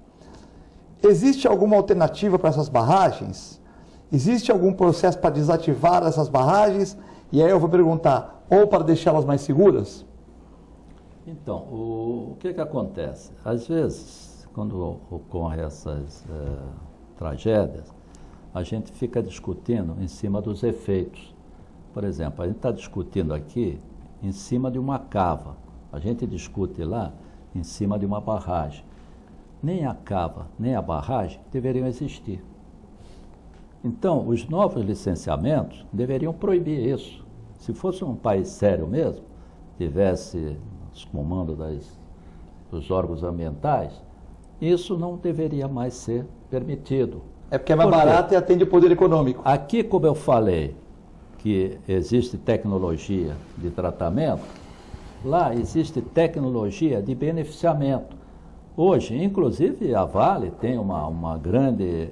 Existe alguma alternativa para essas barragens? Existe algum processo para desativar essas barragens? E aí eu vou perguntar, ou para deixá-las mais seguras? Então, o que acontece? Às vezes, quando ocorrem essas tragédias, a gente fica discutindo em cima dos efeitos. Por exemplo, a gente está discutindo aqui em cima de uma cava. A gente discute lá em cima de uma barragem. Nem a cava, nem a barragem deveriam existir. Então, os novos licenciamentos deveriam proibir isso. Se fosse um país sério mesmo, tivesse os comandos dos órgãos ambientais, isso não deveria mais ser permitido. É porque é mais barato e atende o poder econômico. Aqui, como eu falei, que existe tecnologia de tratamento, lá existe tecnologia de beneficiamento. Hoje, inclusive, a Vale tem uma grande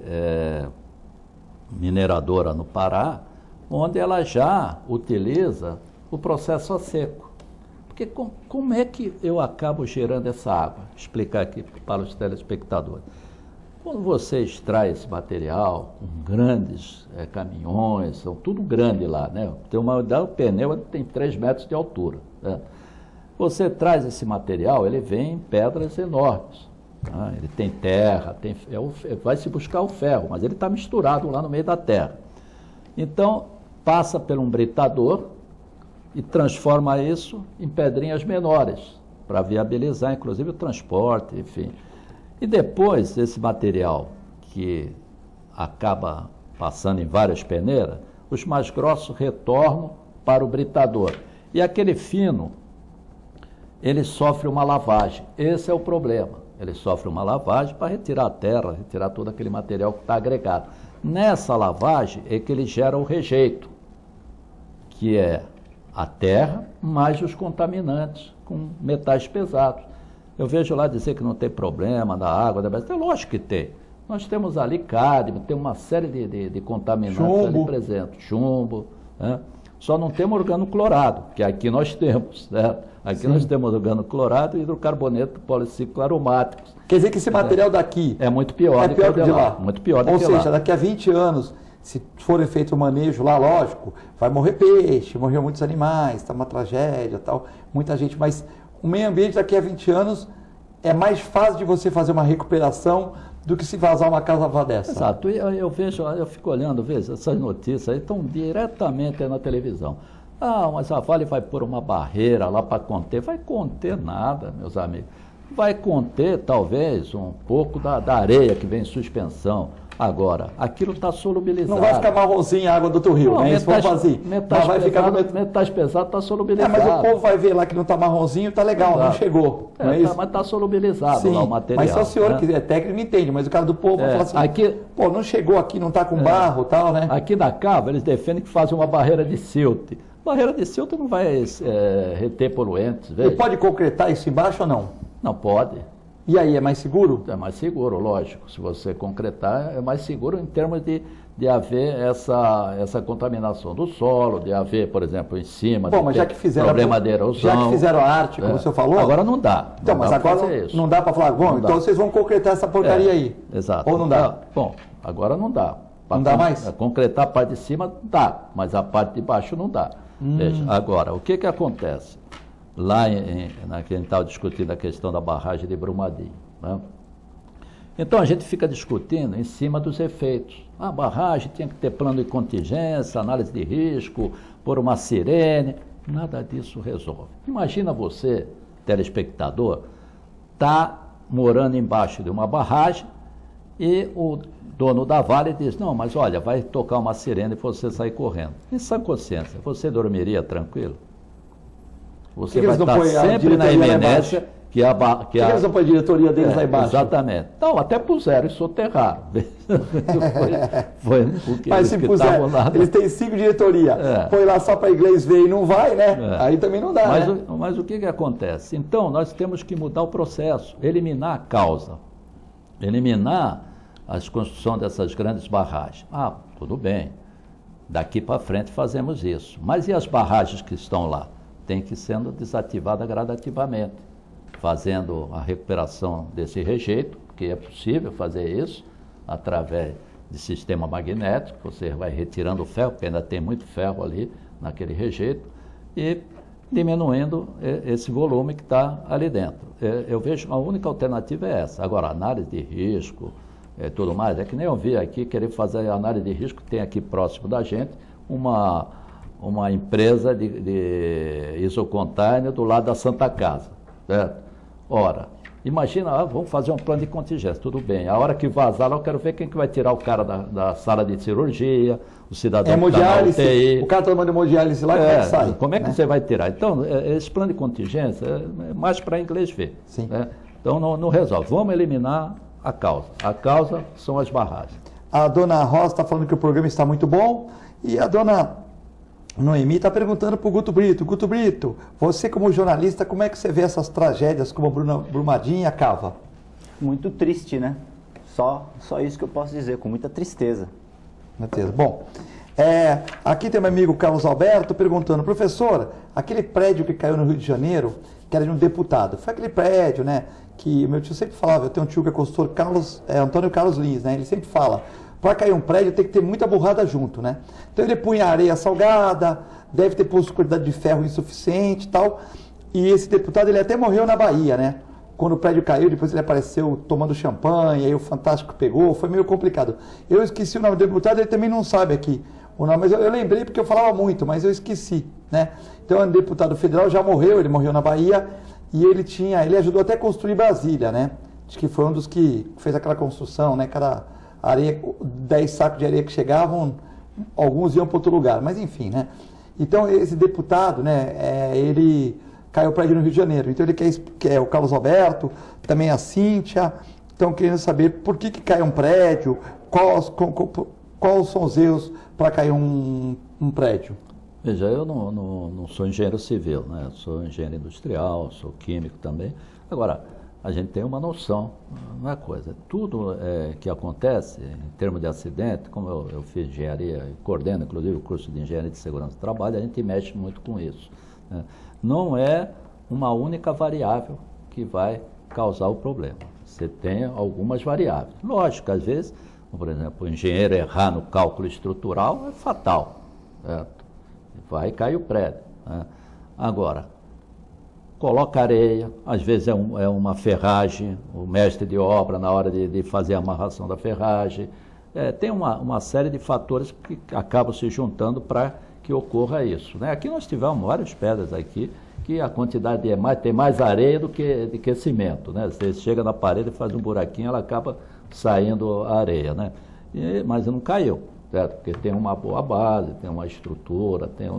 mineradora no Pará, onde ela já utiliza o processo a seco. Porque como é que eu acabo gerando essa água? Vou explicar aqui para os telespectadores. Quando você extrai esse material com grandes caminhões, são tudo grande lá, né? Tem o pneu tem 3 metros de altura, né? Você traz esse material, ele vem em pedras enormes. Tá? Ele tem terra, vai se buscar o ferro, mas ele está misturado lá no meio da terra. Então, passa por um britador e transforma isso em pedrinhas menores, para viabilizar, inclusive, o transporte, enfim. E depois, esse material que acaba passando em várias peneiras, os mais grossos retornam para o britador. E aquele fino, ele sofre uma lavagem. Esse é o problema. Ele sofre uma lavagem para retirar a terra, retirar todo aquele material que está agregado. Nessa lavagem é que ele gera o rejeito, que é a terra mais os contaminantes com metais pesados. Eu vejo lá dizer que não tem problema da água, lógico que tem. Nós temos ali cádmio, tem uma série de contaminantes ali presentes, chumbo, né? Só não temos organoclorado, que aqui nós temos, né? Aqui nós temos organoclorado e hidrocarboneto policíclico aromáticos. Quer dizer que esse material daqui é muito pior do que o de lá. Muito pior do que lá. Ou seja, daqui a 20 anos, se for feito o manejo lá, lógico, vai morrer peixe, morrer muitos animais, está uma tragédia, tal, muita gente, mas o meio ambiente daqui a 20 anos é mais fácil de você fazer uma recuperação do que se vazar uma casa dessa. Exato. Eu vejo, eu fico olhando, veja, essas notícias aí estão diretamente aí na televisão. Ah, mas a Vale vai pôr uma barreira lá para conter. Vai conter nada, meus amigos. Vai conter, talvez, um pouco da areia que vem em suspensão. Agora, aquilo está solubilizado. Não vai ficar marronzinho a água do outro rio, né? Metais pesados está solubilizado. Mas o povo vai ver lá que não está marronzinho, está legal, não chegou. Não é isso? Mas está solubilizado lá o material. Mas só o senhor que é técnico entende, mas o cara do povo vai falar assim, aqui, pô, não chegou aqui, não está com barro e tal, né? Aqui na cava, eles defendem que fazem uma barreira de silt. Barreira de silt não vai reter poluentes. Veja. E pode concretar isso embaixo ou não? Não pode. E aí, é mais seguro? É mais seguro, lógico. Se você concretar, é mais seguro em termos de haver essa contaminação do solo, de haver, por exemplo, em cima, mas já que fizeram problema de erosão. Já que fizeram a arte, como o senhor falou... Agora não dá. Então, mas agora não dá para falar, bom, então vocês vão concretar essa porcaria aí. Exato. Ou não dá? Bom, agora não dá. Não dá mais? Concretar a parte de cima dá, mas a parte de baixo não dá. Veja, agora, o que acontece? Lá que a gente estava discutindo a questão da barragem de Brumadinho, né? Então a gente fica discutindo em cima dos efeitos. A barragem tinha que ter plano de contingência, análise de risco, pôr uma sirene. Nada disso resolve. Imagina você, telespectador, tá morando embaixo de uma barragem e o dono da Vale diz, não, mas olha, vai tocar uma sirene e você sair correndo. Em sã consciência, você dormiria tranquilo? Você vai estar sempre na iminência que eles não põem a diretoria deles lá embaixo? Exatamente. Então, até puseram e soterraram. Foi porque mas se puser, eles têm 5 diretorias, põe lá só para inglês ver e não vai, né? Aí também não dá, mas o que acontece? Então, nós temos que mudar o processo, eliminar a causa, eliminar a construção dessas grandes barragens. Ah, tudo bem, daqui para frente fazemos isso. Mas e as barragens que estão lá? Tem que ir sendo desativada gradativamente, fazendo a recuperação desse rejeito, que é possível fazer isso através de sistema magnético, você vai retirando o ferro, porque ainda tem muito ferro ali naquele rejeito, e diminuindo esse volume que está ali dentro. Eu vejo a única alternativa é essa. Agora, análise de risco, tudo mais, é que nem eu vi aqui, querer fazer análise de risco, tem aqui próximo da gente uma empresa de isocontainer do lado da Santa Casa, certo? Ora, imagina, vamos fazer um plano de contingência, tudo bem. A hora que vazar, eu quero ver quem que vai tirar o cara da sala de cirurgia, o cidadão que está na UTI. O cara está tomando hemodiálise lá, como é que sai? Como é que você vai tirar? Então, esse plano de contingência é mais para inglês ver. Sim. Né? Então, não resolve. Vamos eliminar a causa. A causa são as barragens. A dona Rosa está falando que o programa está muito bom e a dona Noemi está perguntando para o Guto Brito. Guto Brito, você como jornalista, como é que você vê essas tragédias como a Brumadinho e a Cava? Muito triste, né? Só isso que eu posso dizer, com muita tristeza. Bom, aqui tem meu amigo Carlos Alberto perguntando, professor, aquele prédio que caiu no Rio de Janeiro, que era de um deputado, foi aquele prédio, né, que meu tio sempre falava, eu tenho um tio que é consultor, Antônio Carlos Lins, né, ele sempre fala, para cair um prédio tem que ter muita borrada junto, né? Então ele punha areia salgada, deve ter posto quantidade de ferro insuficiente e tal. E esse deputado, ele até morreu na Bahia, né? Quando o prédio caiu, depois ele apareceu tomando champanhe, aí o Fantástico pegou, foi meio complicado. Eu esqueci o nome do deputado, ele também não sabe aqui o nome, mas eu lembrei porque eu falava muito, mas eu esqueci, né? Então é um deputado federal, já morreu, ele morreu na Bahia e ele ajudou até a construir Brasília, né? Acho que foi um dos que fez aquela construção, né? Cada areia, 10 sacos de areia que chegavam, alguns iam para outro lugar, mas enfim, né? Então esse deputado, né, ele caiu o prédio no Rio de Janeiro, então ele quer o Carlos Alberto, também a Cíntia, estão querendo saber por que cai um prédio, quais são os erros para cair um prédio. Veja, eu não sou engenheiro civil, né? Eu sou engenheiro industrial, sou químico também. Agora, a gente tem uma noção, não é coisa. Tudo que acontece em termos de acidente, como eu fiz engenharia e coordeno, inclusive, o curso de engenharia de segurança do trabalho, a gente mexe muito com isso, né? Não é uma única variável que vai causar o problema. Você tem algumas variáveis. Lógico, às vezes, por exemplo, o engenheiro errar no cálculo estrutural é fatal, certo? Vai cair o prédio, né? Agora, coloca areia, às vezes é uma ferragem, o mestre de obra na hora de fazer a amarração da ferragem. Tem uma série de fatores que acabam se juntando para que ocorra isso, né? Aqui nós tivemos várias pedras aqui, que a quantidade tem mais areia do que cimento, né? Você chega na parede, faz um buraquinho, ela acaba saindo a areia, né? Mas não caiu, certo? Porque tem uma boa base, tem uma estrutura, tem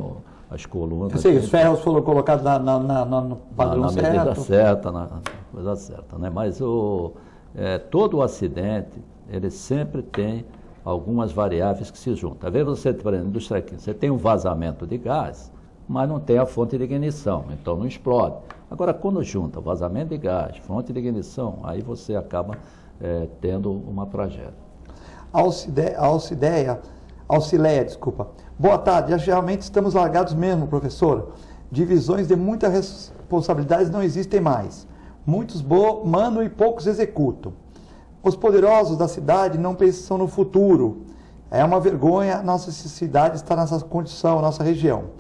as colunas. Sim, os ferros foram colocados no padrão certo. Na medida certa, na coisa certa, né? Mas todo o acidente, ele sempre tem algumas variáveis que se juntam. Às vezes você, por exemplo, indústria química, você tem um vazamento de gás, mas não tem a fonte de ignição, então não explode. Agora, quando junta vazamento de gás, fonte de ignição, aí você acaba tendo uma tragédia. Auxileia, desculpa. Boa tarde, realmente estamos largados mesmo, professor. Divisões de muitas responsabilidades não existem mais. Muitos mandam e poucos executam. Os poderosos da cidade não pensam no futuro. É uma vergonha nossa cidade estar nessa condição, nossa região.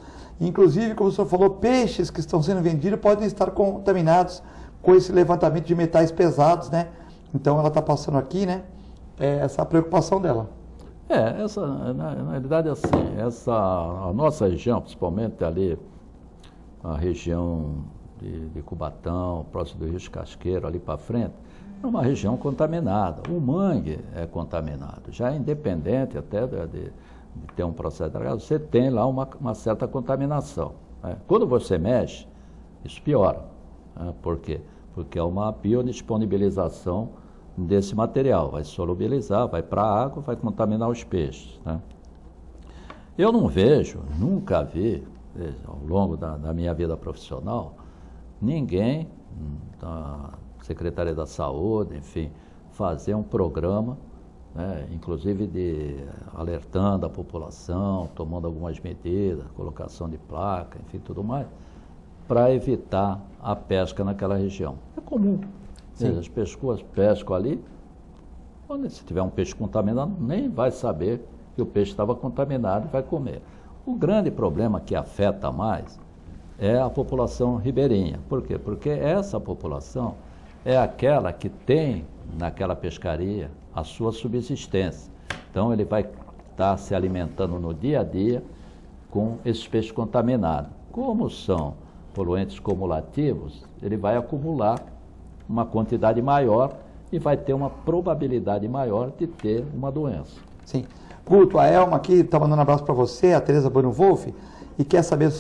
Inclusive, como o senhor falou, peixes que estão sendo vendidos podem estar contaminados com esse levantamento de metais pesados, né? Então ela está passando aqui, né? Essa preocupação dela. Na realidade, assim, a nossa região, principalmente ali, a região de Cubatão, próximo do Rio de Casqueiro, ali para frente, é uma região contaminada. O mangue é contaminado, já é independente até de ter um processo de dragagem, você tem lá uma certa contaminação. Né? Quando você mexe, isso piora. Né? Por quê? Porque é uma biodisponibilização desse material, vai solubilizar, vai para a água, vai contaminar os peixes. Né? Eu não vejo, nunca vi, ao longo da minha vida profissional, ninguém da Secretaria da Saúde, enfim, fazer um programa, né, inclusive alertando a população, tomando algumas medidas, colocação de placa, enfim, tudo mais, para evitar a pesca naquela região. É comum. As pessoas pescam ali, se tiver um peixe contaminado, nem vai saber que o peixe estava contaminado e vai comer. O grande problema que afeta mais é a população ribeirinha. Por quê? Porque essa população é aquela que tem naquela pescaria a sua subsistência. Então ele vai estar se alimentando no dia a dia com esses peixes contaminados. Como são poluentes cumulativos, ele vai acumular uma quantidade maior e vai ter uma probabilidade maior de ter uma doença. Sim. Guto, a Elma aqui está mandando um abraço para você, a Tereza Bueno Wolff, e quer saber,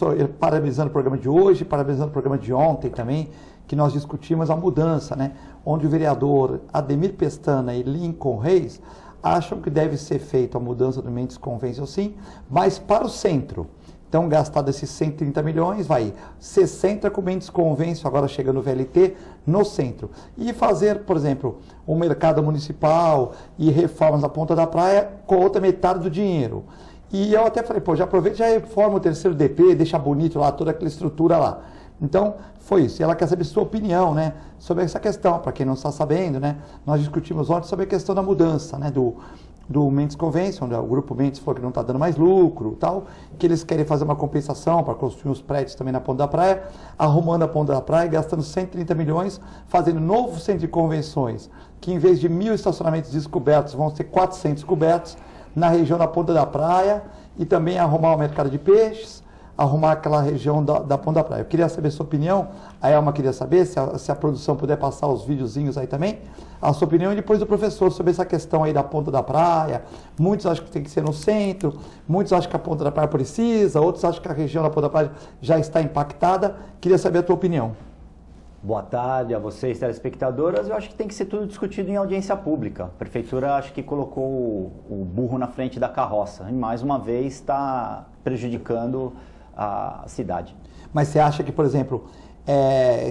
parabenizando o programa de hoje, parabenizando o programa de ontem também, que nós discutimos a mudança, né? Onde o vereador Ademir Pestana e Lincoln Reis acham que deve ser feita a mudança do Mendes Convention, sim, mas para o centro. Então, gastado esses 130 milhões, vai 60 com Mendes Convention, agora chegando o VLT, no centro. E fazer, por exemplo, um mercado municipal e reformas na ponta da praia com a outra metade do dinheiro. E eu até falei, já aproveita e já reforma o terceiro DP, deixa bonito lá, toda aquela estrutura lá. Então, foi isso. E ela quer saber sua opinião, né, sobre essa questão. Para quem não está sabendo, né, nós discutimos ontem sobre a questão da mudança, né, do Mendes Convention, o grupo Mendes falou que não está dando mais lucro, tal, que eles querem fazer uma compensação para construir os prédios também na ponta da praia, arrumando a ponta da praia, gastando 130 milhões, fazendo novo centro de convenções, que em vez de 1.000 estacionamentos descobertos, vão ser 400 cobertos na região da ponta da praia, e também arrumar o mercado de peixes, arrumar aquela região da ponta da praia. Eu queria saber a sua opinião, a Elma queria saber, se a produção puder passar os videozinhos aí também, a sua opinião e depois do professor sobre essa questão aí da ponta da praia. Muitos acham que tem que ser no centro, muitos acham que a ponta da praia precisa, outros acham que a região da ponta da praia já está impactada. Queria saber a tua opinião. Boa tarde a vocês, telespectadoras. Eu acho que tem que ser tudo discutido em audiência pública. A prefeitura acho que colocou o burro na frente da carroça e mais uma vez está prejudicando a cidade. Mas você acha que, por exemplo,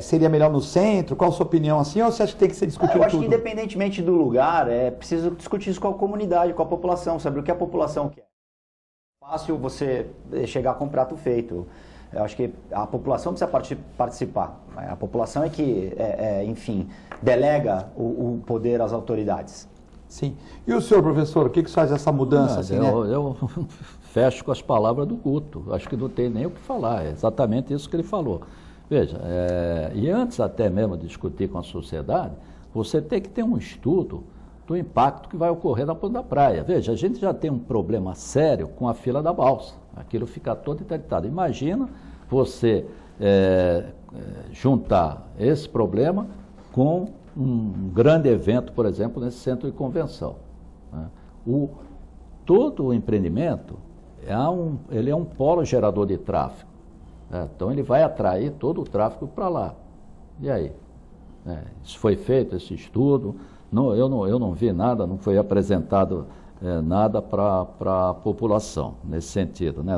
seria melhor no centro? Qual a sua opinião assim? Ou você acha que tem que ser discutido tudo? Eu acho que independentemente do lugar, é preciso discutir isso com a comunidade, com a população, saber o que a população quer. É fácil você chegar com um prato feito. Eu acho que a população precisa participar. A população é que, enfim, delega o poder às autoridades. Sim. E o senhor, professor, o que faz essa mudança? Assim, eu fecho com as palavras do Guto. Acho que não tem nem o que falar. É exatamente isso que ele falou. Veja, e antes até mesmo de discutir com a sociedade, você tem que ter um estudo do impacto que vai ocorrer na ponta da praia. Veja, a gente já tem um problema sério com a fila da balsa. Aquilo fica todo interditado. Imagina você juntar esse problema com um grande evento, por exemplo, nesse centro de convenção. Né? Todo o empreendimento ele é um polo gerador de tráfego. Né? Então ele vai atrair todo o tráfego para lá. E aí? Isso foi feito, esse estudo. Eu não vi nada, não foi apresentado nada para a população nesse sentido. Né?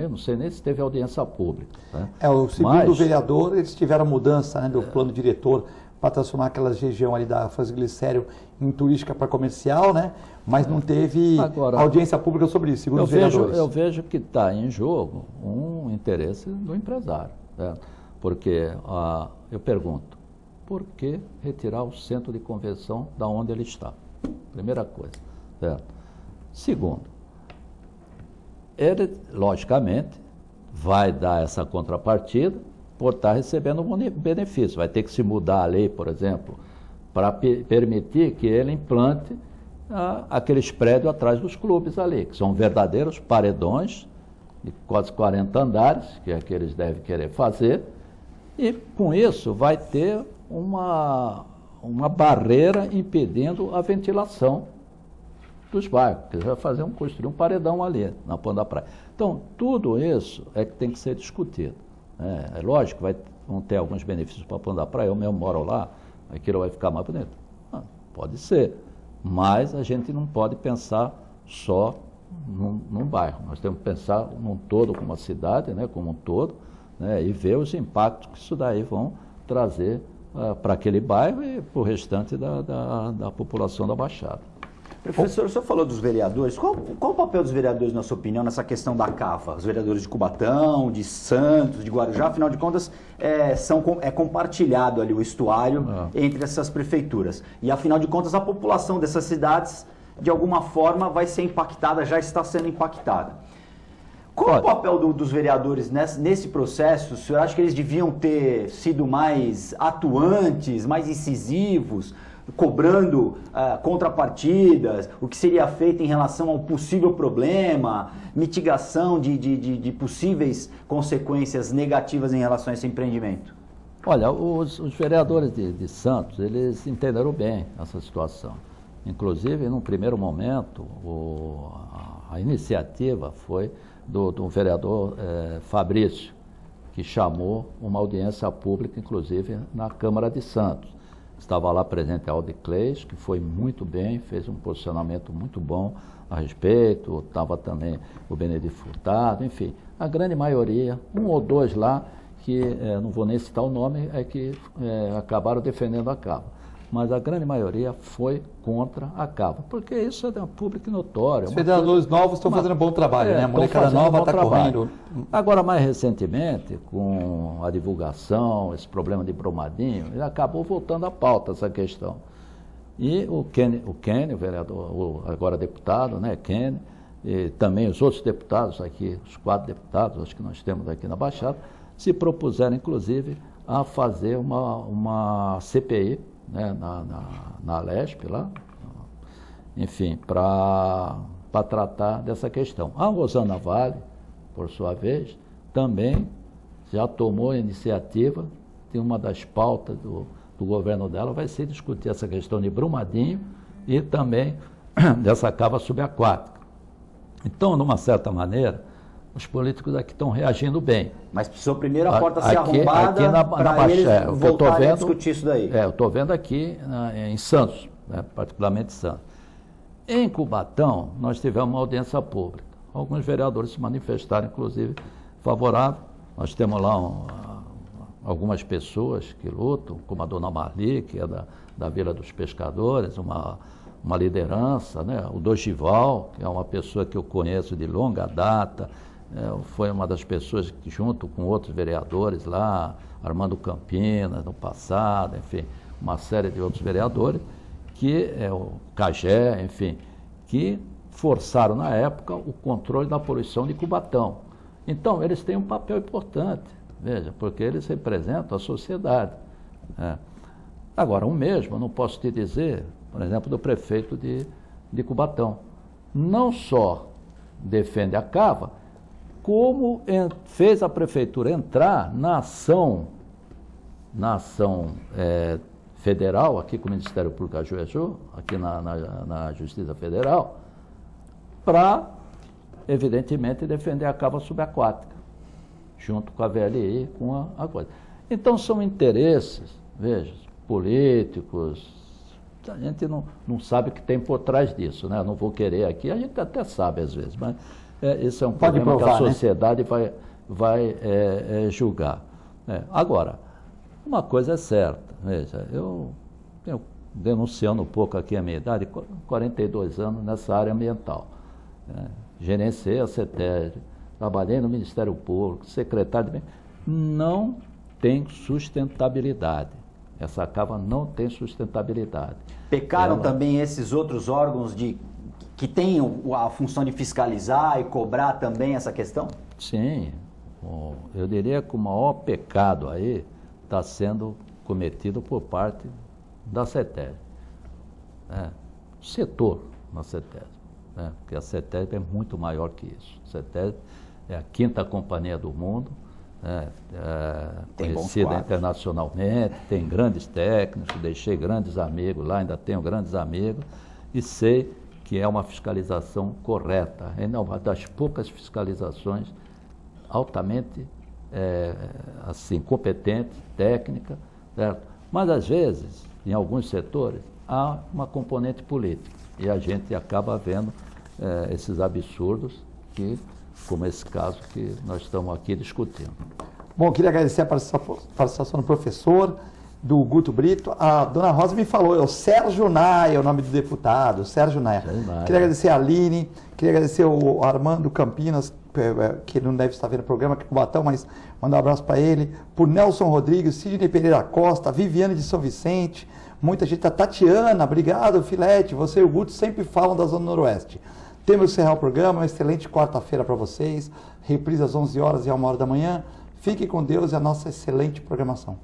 Eu não sei nem se teve audiência pública. Né? Segundo o vereador, eles tiveram mudança, né, do plano diretor para transformar aquela região ali da Foz do Glicério em turística para comercial, né? Mas não teve audiência pública sobre isso, segundo os vereadores. Eu vejo que está em jogo um interesse do empresário. Né? Porque eu pergunto, por que retirar o centro de convenção da onde ele está? Primeira coisa. Certo? Segundo, ele, logicamente, vai dar essa contrapartida por estar recebendo um benefício. Vai ter que se mudar a lei, por exemplo, para permitir que ele implante aqueles prédios atrás dos clubes ali, que são verdadeiros paredões de quase 40 andares, que é que eles devem querer fazer, e com isso vai ter uma uma barreira impedindo a ventilação dos bairros, porque vai construir um paredão ali na ponta da praia. Então, tudo isso é que tem que ser discutido. É lógico que vão ter alguns benefícios para a ponta da praia, eu mesmo moro lá, aquilo vai ficar mais bonito. Pode ser, mas a gente não pode pensar só num bairro, nós temos que pensar num todo, como a cidade, né, como um todo, né, e ver os impactos que isso daí vão trazer para aquele bairro e para o restante da população da Baixada. Professor, o senhor falou dos vereadores. Qual o papel dos vereadores, na sua opinião, nessa questão da cava? Os vereadores de Cubatão, de Santos, de Guarujá, afinal de contas, é compartilhado ali o estuário entre essas prefeituras. E, afinal de contas, a população dessas cidades, de alguma forma, vai ser impactada, já está sendo impactada. Qual o papel dos vereadores nesse processo? O senhor acha que eles deviam ter sido mais atuantes, mais incisivos, cobrando contrapartidas, o que seria feito em relação ao possível problema, mitigação de possíveis consequências negativas em relação a esse empreendimento? Olha, os vereadores de Santos, eles entenderam bem essa situação. Inclusive, num primeiro momento, a iniciativa foi do vereador Fabrício, que chamou uma audiência pública, inclusive, na Câmara de Santos. Estava lá presente a Aldicleis, que foi muito bem, fez um posicionamento muito bom a respeito, estava também o Benedito Furtado, enfim, a grande maioria, um ou dois lá, que não vou nem citar o nome, que acabaram defendendo a cava. Mas a grande maioria foi contra a cava, porque isso é público e notório. Os vereadores novos estão fazendo um bom trabalho, né? A molecada nova está correndo. Agora, mais recentemente, com a divulgação, esse problema de Brumadinho, ele acabou voltando à pauta essa questão. E o Kenny, o vereador, agora deputado, né, Kenny, e também os outros deputados aqui, os 4 deputados, acho que nós temos aqui na Baixada, se propuseram, inclusive, a fazer uma CPI, né, na Lesp lá, enfim, para tratar dessa questão. A Rosana Vale, por sua vez, também já tomou a iniciativa de uma das pautas do governo dela, vai ser discutir essa questão de Brumadinho e também dessa cava subaquática. Então, de uma certa maneira, os políticos aqui estão reagindo bem. Mas precisou primeiro a porta ser arrombada para eles voltarem a discutir isso daí. Eu estou vendo aqui em Santos, né, particularmente Santos. Em Cubatão, nós tivemos uma audiência pública. Alguns vereadores se manifestaram, inclusive, favoráveis. Nós temos lá algumas pessoas que lutam, como a dona Marli, que é da Vila dos Pescadores, uma liderança, né? O Dogival, que é uma pessoa que eu conheço de longa data, foi uma das pessoas que, junto com outros vereadores lá, Armando Campinas, no passado, enfim, uma série de outros vereadores, que o Cagé, enfim, que forçaram na época o controle da poluição de Cubatão. Então, eles têm um papel importante, veja, porque eles representam a sociedade. Agora, o mesmo, eu não posso te dizer, por exemplo, do prefeito de Cubatão. Não só defende a cava, como fez a prefeitura entrar na ação federal, aqui com o Ministério Público ajuizou, aqui na Justiça Federal, para, evidentemente, defender a cava subaquática, junto com a VLI, com a coisa. Então, são interesses, veja, políticos, a gente não sabe o que tem por trás disso, né? Eu não vou querer aqui, a gente até sabe às vezes, mas esse é um problema que a sociedade, né, vai julgar. Agora, uma coisa é certa, veja, eu denunciando um pouco aqui a minha idade, 42 anos nessa área ambiental. Gerenciei a CETESB, trabalhei no Ministério Público, secretário de... Não tem sustentabilidade. Essa cava não tem sustentabilidade. Pecaram também esses outros órgãos que têm a função de fiscalizar e cobrar também essa questão? Sim. Eu diria que o maior pecado aí está sendo cometido por parte da CETESB. Setor na CETESB. Porque a CETESB é muito maior que isso. A CETESB é a 5ª companhia do mundo, né, Tem bons conhecida quadros. internacionalmente, tem grandes técnicos, deixei grandes amigos lá, ainda tenho grandes amigos, e sei que é uma fiscalização correta, é uma das poucas fiscalizações altamente assim, competente, técnica, certo? Mas às vezes, em alguns setores, há uma componente política e a gente acaba vendo esses absurdos, como esse caso que nós estamos aqui discutindo. Bom, queria agradecer a participação do professor, do Guto Brito. A dona Rosa me falou, é o Sérgio Naia, o nome do deputado, Sérgio Naia. Queria agradecer a Aline, queria agradecer o Armando Campinas, que não deve estar vendo o programa aqui com o Batão, mas mandar um abraço para ele, por Nelson Rodrigues, Sidney Pereira Costa, Viviane de São Vicente, muita gente, a Tatiana, obrigado, Filete, você e o Guto sempre falam da Zona Noroeste. Temos que encerrar o programa, uma excelente quarta-feira para vocês, reprise às 11 horas e à 1h da manhã. Fique com Deus e a nossa excelente programação.